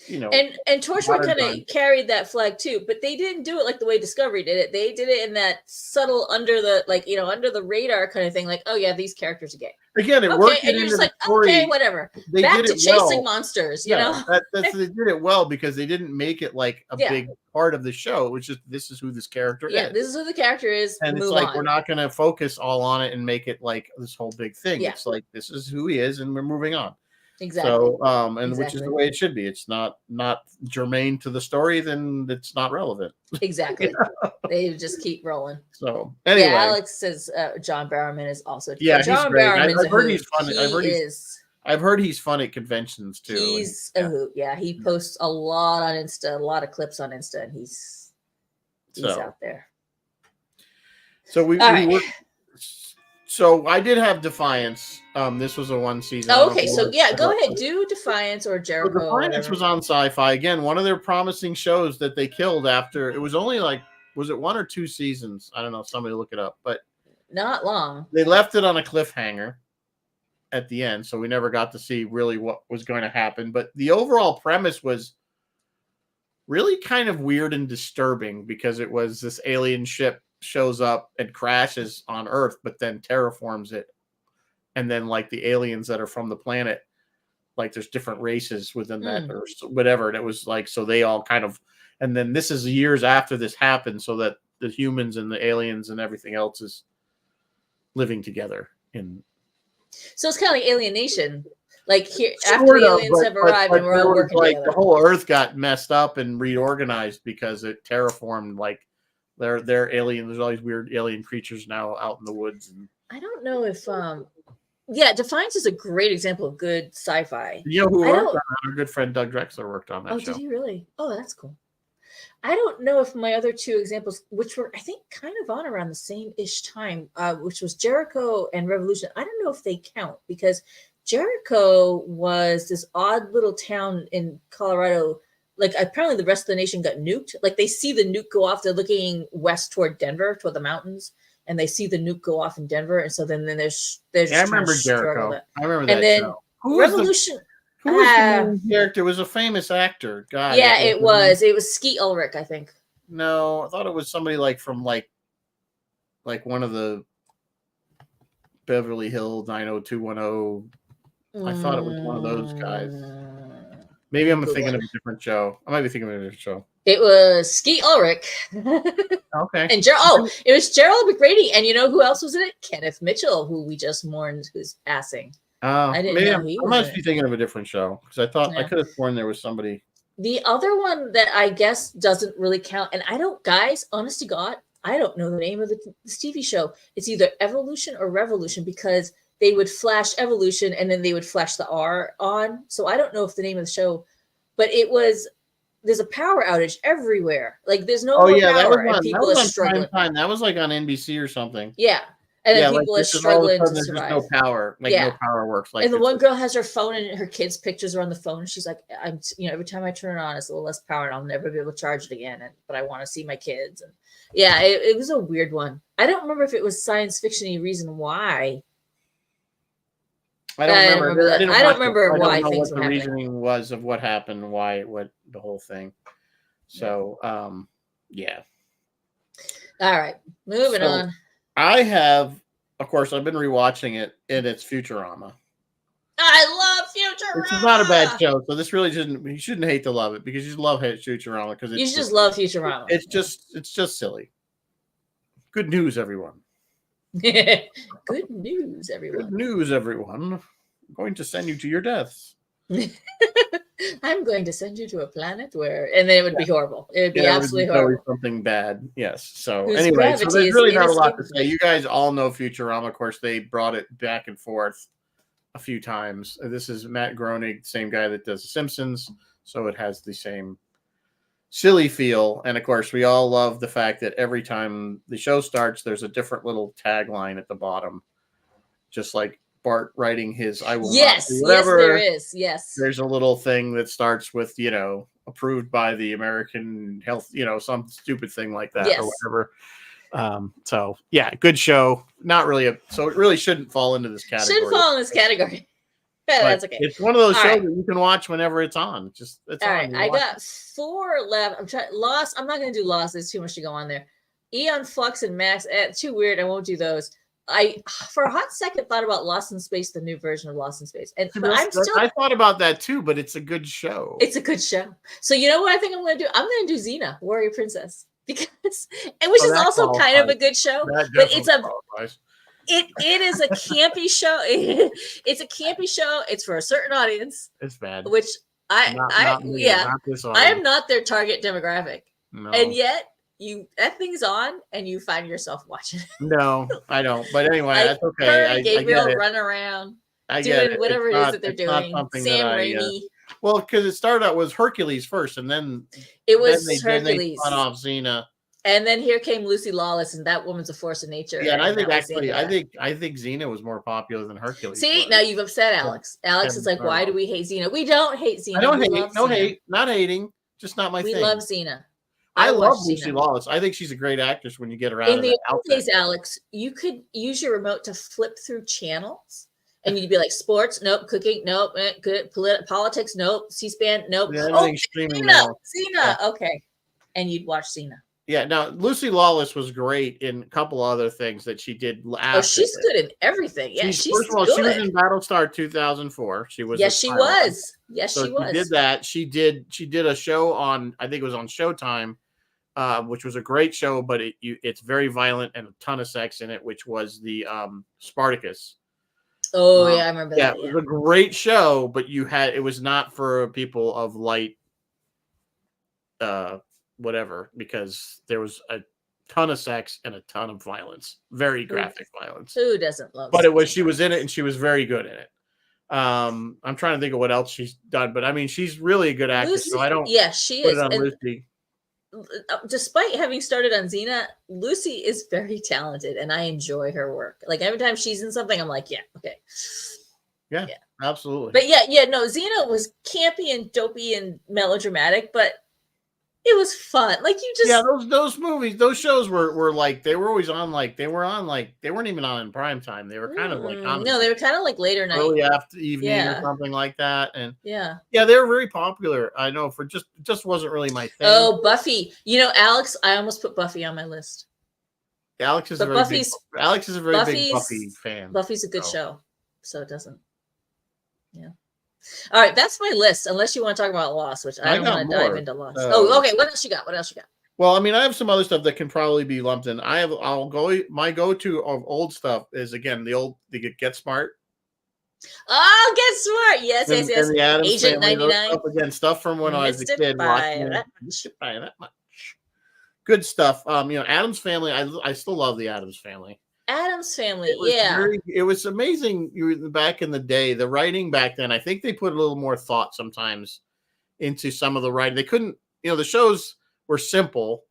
And Torchwood kind of carried that flag too, but they didn't do it like the way Discovery did it. They did it in that subtle under the radar kind of thing. Like, oh yeah, these characters are gay. Again, it worked. And you're just like, okay, whatever. They back did to it chasing monsters. You know, they did it well because they didn't make it like a big part of the show. It was just this is who this character is. Yeah, this is who the character is. And it's like we're not going to focus all on it and make it like this whole big thing. Yeah. It's like this is who he is, and we're moving on. Exactly. So, and which is the way it should be. It's not germane to the story, then it's not relevant. Exactly. They just keep rolling. So Yeah, anyway, Alex says John Barrowman is also. yeah, he's John great. Barrowman's a I've heard hoot. he's fun. I've heard he's fun at conventions too. He's a hoot. Yeah, he posts a lot on Insta, a lot of clips on Insta, and he's out there. So we right. were. So I did have Defiance. This was a one season. Oh, okay. So yeah, go ahead. Do Defiance or Jericho. So Defiance was on Sci-Fi again. One of their promising shows that they killed after it was only like, was it 1 or 2 seasons? I don't know. Somebody look it up, but not long. They left it on a cliffhanger at the end, so we never got to see really what was going to happen. But the overall premise was really kind of weird and disturbing because it was this alien ship shows up and crashes on Earth, but then terraforms it. And then like the aliens that are from the planet, like there's different races within that or whatever. And it was like, so they all kind of, and then this is years after this happened, so that the humans and the aliens and everything else is living together. So it's kind of like Alien Nation. Like here, after the aliens have arrived and we're all working together. The whole Earth got messed up and reorganized because it terraformed like they're alien. There's all these weird alien creatures now out in the woods. And I don't know if yeah, Defiance is a great example of good sci-fi. You know who worked on that? Our good friend Doug Drexler worked on that show. Oh, did he really? Oh, that's cool. I don't know if my other 2 examples, which were I think kind of on around the same-ish time, which was Jericho and Revolution. I don't know if they count because Jericho was this odd little town in Colorado. Like apparently the rest of the nation got nuked. Like they see the nuke go off. They're looking west toward Denver, toward the mountains, and they see the nuke go off in Denver. And so then there's I remember Jericho. I remember that. And then show. Revolution. Who was the main character? It was a famous actor. God. Yeah, it was. It was Skeet Ulrich, I think. No, I thought it was somebody like from like one of the Beverly Hills 90210. I thought it was one of those guys. Maybe I'm thinking of a different show. I might be thinking of a different show. It was Skeet Ulrich. Okay. And it was Gerald McGrady. And you know who else was in it? Kenneth Mitchell, who we just mourned, who's passing. I didn't know he was. I must be thinking of a different show because I thought I could have sworn there was somebody. The other one that I guess doesn't really count, and I don't, guys, honest to God, I don't know the name of this TV show. It's either Evolution or Revolution because they would flash Evolution and then they would flash the R on. So I don't know if the name of the show, but there's a power outage everywhere. Like there's no more power and people are struggling. Time. That was like on NBC or something. Yeah. And then people are struggling to survive. There's no power. No power works. Like, and the one girl has her phone and her kids' pictures are on the phone. She's like, every time I turn it on, it's a little less power and I'll never be able to charge it again. But I want to see my kids. And yeah, it was a weird one. I don't remember if it was science fiction-y reason why. I don't remember that. I don't remember why things were happening. The reasoning was of what happened, what the whole thing. So, yeah. All right, moving on. I have, of course, I've been rewatching it, and it's Futurama. I love Futurama. It's not a bad show, so this really you shouldn't hate to love it because you love Futurama because you just love Futurama. It's just silly. Good news, everyone. Good news, everyone. Good news, everyone. I'm going to send you to your deaths. I'm going to send you to a planet where, and then it would be horrible. It would be absolutely horrible. Something bad. Yes. So anyway, so there's really not a lot to say. You guys all know Futurama. Of course, they brought it back and forth a few times. This is Matt Groening, same guy that does The Simpsons. So it has the same silly feel. And of course, we all love the fact that every time the show starts, there's a different little tagline at the bottom. Just like Bart writing his I will not do whatever. Yes, there is. Yes. There's a little thing that starts with, approved by the American Health, some stupid thing like that or whatever. So yeah, good show. Not really so it really shouldn't fall into this category. Shouldn't fall in this category. Yeah, that's okay. It's one of those shows that you can watch whenever it's on. It's all right. I got 4 left. I'm trying Lost. I'm not gonna do Lost. There's too much to go on there. Eon Flux and Max. Too weird. I won't do those. I, for a hot second, thought about Lost in Space, the new version of Lost in Space, and I thought about that too. But it's a good show. It's a good show. So you know what I think I'm going to do? I'm going to do Xena, Warrior Princess, which is also kind of a good show, but it is a campy show. It's a campy show. It's for a certain audience, It's bad. which Not me, yeah, not this I am audience. not their target demographic. No. And yet that thing's on and you find yourself watching it. No, I don't. But anyway, Like that's okay. her and I get Gabriel it. run around I get doing it. whatever it is that they're It's not doing. something that Sam I. Raimi. Well, because it started out was Hercules first, and then It was then they Hercules. spun off Xena. And then here came Lucy Lawless, and that woman's a force of nature. Yeah, and I think that was the end actually, of that. I think Xena was more popular than Hercules. See, was. now you've upset Alex. Alex is like, started why off. do we hate Xena? We don't hate Xena. I don't We hate. love No Xena. hate. Not hating. Just not my We thing. love Xena. I love watched Lucy Xena. Lawless. I think she's a great actress when you get her out In of the that old outfit. days, Alex, you could use your remote to flip through channels, and you'd be like, sports, nope, cooking, nope, good, politics, nope, C-SPAN, nope. Yeah, Oh, everything's streaming Xena, now. Xena, Yeah. okay. And you'd watch Xena. Yeah, now Lucy Lawless was great in a couple other things that she did after. Oh, she's good in everything. Yeah, she's first of all, good. she was in Battlestar 2004. She was. Yes, she was. Yes, so she was. She did that. She did a show on, I think it was on Showtime, which was a great show, but it's very violent and a ton of sex in it, which was the Spartacus. Oh yeah, I remember that. Yeah, it was a great show, but it was not for people of light whatever, because there was a ton of sex and a ton of violence, very graphic violence. Who doesn't love? But she was in it, and she was very good in it. I'm trying to think of what else she's done, but I mean, she's really a good actress. Lucy, so I don't. Yeah, she put is. it on Lucy. Despite having started on Xena, Lucy is very talented, and I enjoy her work. Like every time she's in something, I'm like, yeah, okay. Yeah, absolutely. But no, Xena was campy and dopey and melodramatic, but it was fun. Like you just those movies, those shows were like they were always on. Like they weren't even on in prime time. They were kind of like no, they were kind of like later night, early after evening or something like that. And yeah, they were very popular. I know for just wasn't really my thing. Oh, Buffy. Alex, I almost put Buffy on my list. Alex is a very big Buffy fan. Buffy's a good show, so it doesn't. Yeah. All right, that's my list. Unless you want to talk about Lost, which I don't want to dive into Lost. Okay. What else you got? Well, I mean, I have some other stuff that can probably be lumped in. My go-to of old stuff is again the Get Smart. Oh, Get Smart! Yes. And the Addams Agent Family, 99. Again, stuff from when I was a kid. By that much. Good stuff. Addams Family. I still love the Addams Family. Addams Family, it was amazing back in the day. The writing back then, I think they put a little more thought sometimes into some of the writing. They couldn't, the shows were simple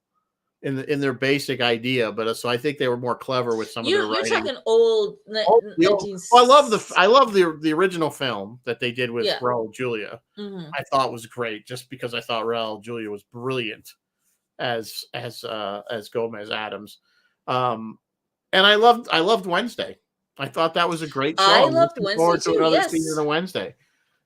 in their basic idea, but so I think they were more clever with some of their writing. You're talking old. I love the original film that they did with Raul Julia. Mm-hmm. I thought was great, just because I thought Raul Julia was brilliant as Gomez Addams. And I loved Wednesday. I thought that was a great show. I loved Wednesday too. Another season of Wednesday.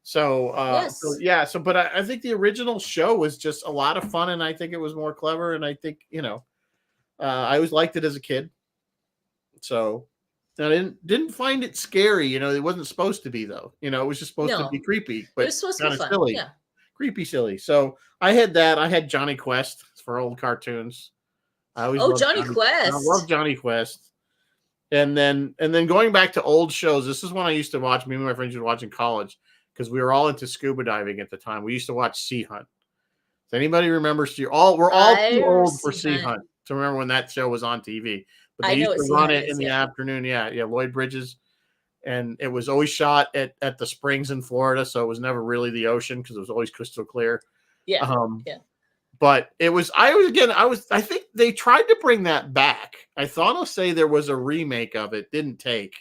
So, but I think the original show was just a lot of fun, and I think it was more clever. And I think I always liked it as a kid. So, I didn't find it scary. It wasn't supposed to be though. It was just supposed to be creepy, but it was supposed to be fun. Silly, creepy, silly. So I had that. I had Johnny Quest for old cartoons. I always Johnny Quest. I love Johnny Quest. And then going back to old shows, this is one I used to watch. Me and my friends would watch in college because we were all into scuba diving at the time. We used to watch Sea Hunt. Does anybody remember? We're all too old for Sea Hunt to remember when that show was on TV. But they used to run it in the afternoon. Yeah, Lloyd Bridges. And it was always shot at the springs in Florida, so it was never really the ocean because it was always crystal clear. Yeah. But I think they tried to bring that back. I thought I'll say there was a remake of it, didn't take,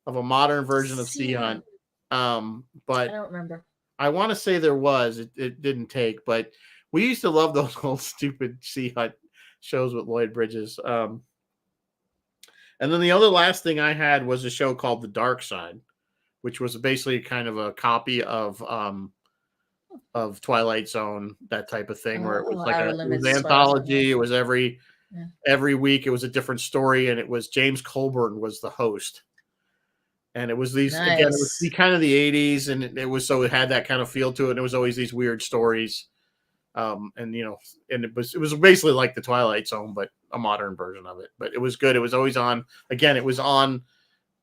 of a modern version of Sea Hunt. But I don't remember. I want to say there was. It didn't take, but we used to love those old stupid Sea Hunt shows with Lloyd Bridges. And then the other last thing I had was a show called The Dark Side, which was basically kind of a copy of Twilight Zone, that type of thing, where it was like an anthology. It was every week it was a different story, and it was James Colburn was the host. And it was it was the kind of the 80s, and it had that kind of feel to it. And it was always these weird stories. And and it was basically like the Twilight Zone, but a modern version of it. But it was good. It was always on. Again, it was on.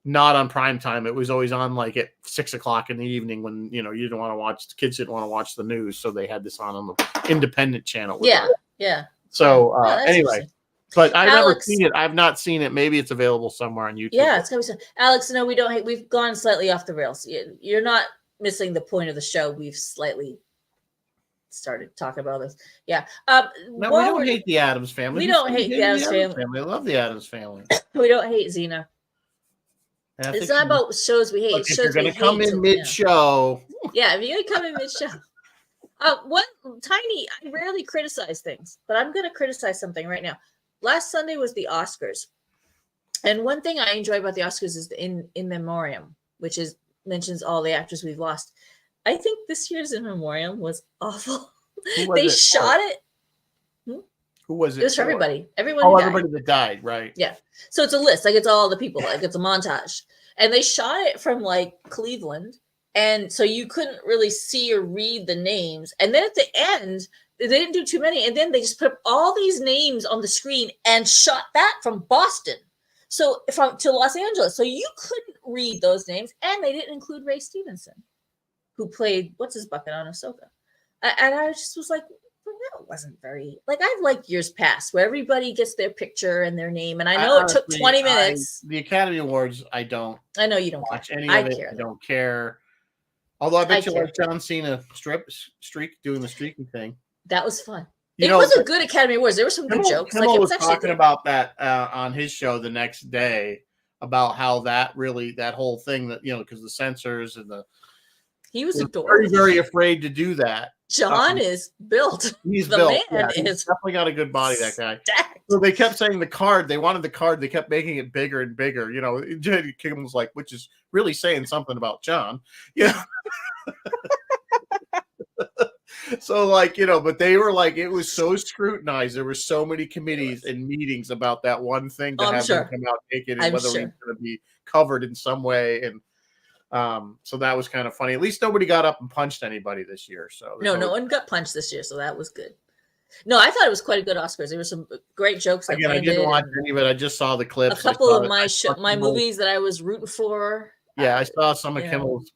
Not on prime time. It was always on like at 6 o'clock in the evening when you didn't want to watch. The kids didn't want to watch the news, so they had this on the independent channel. Yeah. So anyway, but I've never Alex, seen it. I've not seen it. Maybe it's available somewhere on YouTube. Yeah, it's gonna be. Alex, no, we don't hate. We've gone slightly off the rails. You're not missing the point of the show. We've slightly started talking about this. Yeah. No, we don't hate the Addams Family. We don't hate the Addams Family. I love the Addams Family. We don't hate Xena. It's not about shows we hate. If you're going to come in mid-show. Yeah, if you're going to come in mid-show. I rarely criticize things, but I'm going to criticize something right now. Last Sunday was the Oscars. And one thing I enjoy about the Oscars is the in memoriam, which mentions all the actors we've lost. I think this year's in memoriam was awful. They shot it. Who was it? It was for everybody. Everyone. Everybody that died, right? Yeah. So it's a list. Like it's all the people. Like it's a montage. And they shot it from like Cleveland, and so you couldn't really see or read the names. And then at the end, they didn't do too many, and then they just put all these names on the screen and shot that from Boston, to Los Angeles. So you couldn't read those names, and they didn't include Ray Stevenson, who played what's his bucket on Ahsoka. And I just was like, that wasn't very I've liked years past where everybody gets their picture and their name, and I know it took 20 minutes. The Academy Awards, I know you don't watch any of it. I don't care. Although I bet you like John Cena doing the streaking thing. That was fun. It was a good Academy Awards. There were some good jokes. Kimmel was talking about that on his show the next day about how that whole thing that because the censors and he was adorable. Very, very afraid to do that. John is built. He's built. He's definitely got a good body, that guy. Stacked. So they kept saying the card. They wanted the card. They kept making it bigger and bigger. Kim was like, which is really saying something about John. Yeah. So but they were like, it was so scrutinized. There were so many committees and meetings about that one thing to have him come out naked and whether he's going to be covered in some way. And so that was kind of funny. At least nobody got up and punched anybody this year. So no one got punched this year. So that was good. No, I thought it was quite a good Oscars. There were some great jokes. Again, I didn't watch any of it. I just saw the clips. A couple of my movies that I was rooting for. Yeah, I saw some of Kimmel's,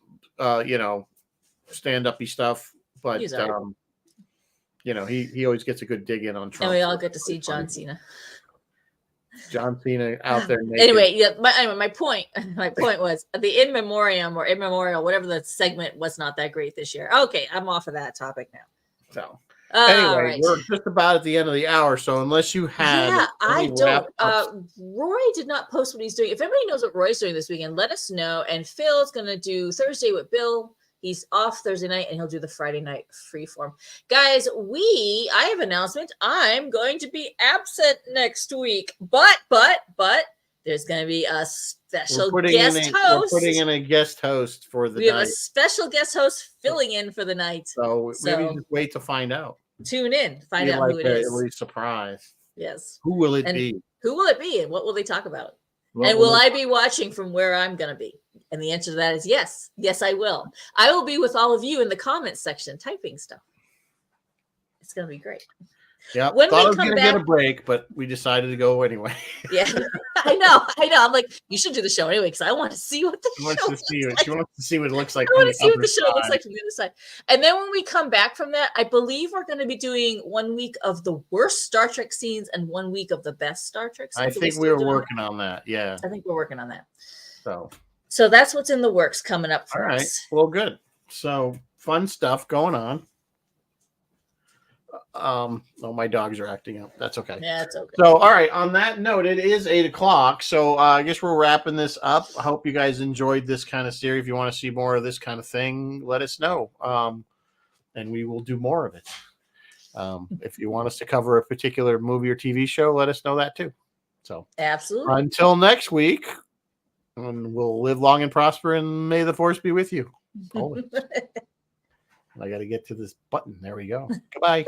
stand-up-y stuff. But he always gets a good dig in on Trump. And we all get to see John Cena. John Cena out there naked. Anyway, my point was the in memoriam or in memorial, whatever the segment was not that great this year. Okay, I'm off of that topic now. So anyway, we're just about at the end of the hour. So unless you have, I don't. Roy did not post what he's doing. If anybody knows what Roy's doing this weekend, let us know. And Phil's going to do Thursday with Bill. He's off Thursday night, and he'll do the Friday night freeform. Guys, I have an announcement. I'm going to be absent next week, but there's going to be a special guest host. We're putting in a guest host for the night. We have a special guest host filling in for the night. So maybe just wait to find out. Tune in, find out who it is. Really surprised. Yes. Who will it be? Who will it be, and what will they talk about? And will I be watching from where I'm going to be? And the answer to that is yes. Yes, I will. I will be with all of you in the comments section typing stuff. It's going to be great. Yeah, thought I was going to get a break, but we decided to go anyway. Yeah, I know. I'm like, you should do the show anyway because I want to see what the show looks like. She wants to see what it looks like. I want to see what the show looks like from the other side. And then when we come back from that, I believe we're going to be doing 1 week of the worst Star Trek scenes and 1 week of the best Star Trek scenes. I think we were working on that. Yeah, I think we're working on that. So that's what's in the works coming up for us. Well, good. So fun stuff going on. My dogs are acting up. That's okay. Yeah, it's okay. So, all right. On that note, it is 8:00. So, I guess we're wrapping this up. I hope you guys enjoyed this kind of series. If you want to see more of this kind of thing, let us know. And we will do more of it. If you want us to cover a particular movie or TV show, let us know that too. So, absolutely. Until next week, and we'll live long and prosper, and may the force be with you. Always. I got to get to this button. There we go. Goodbye.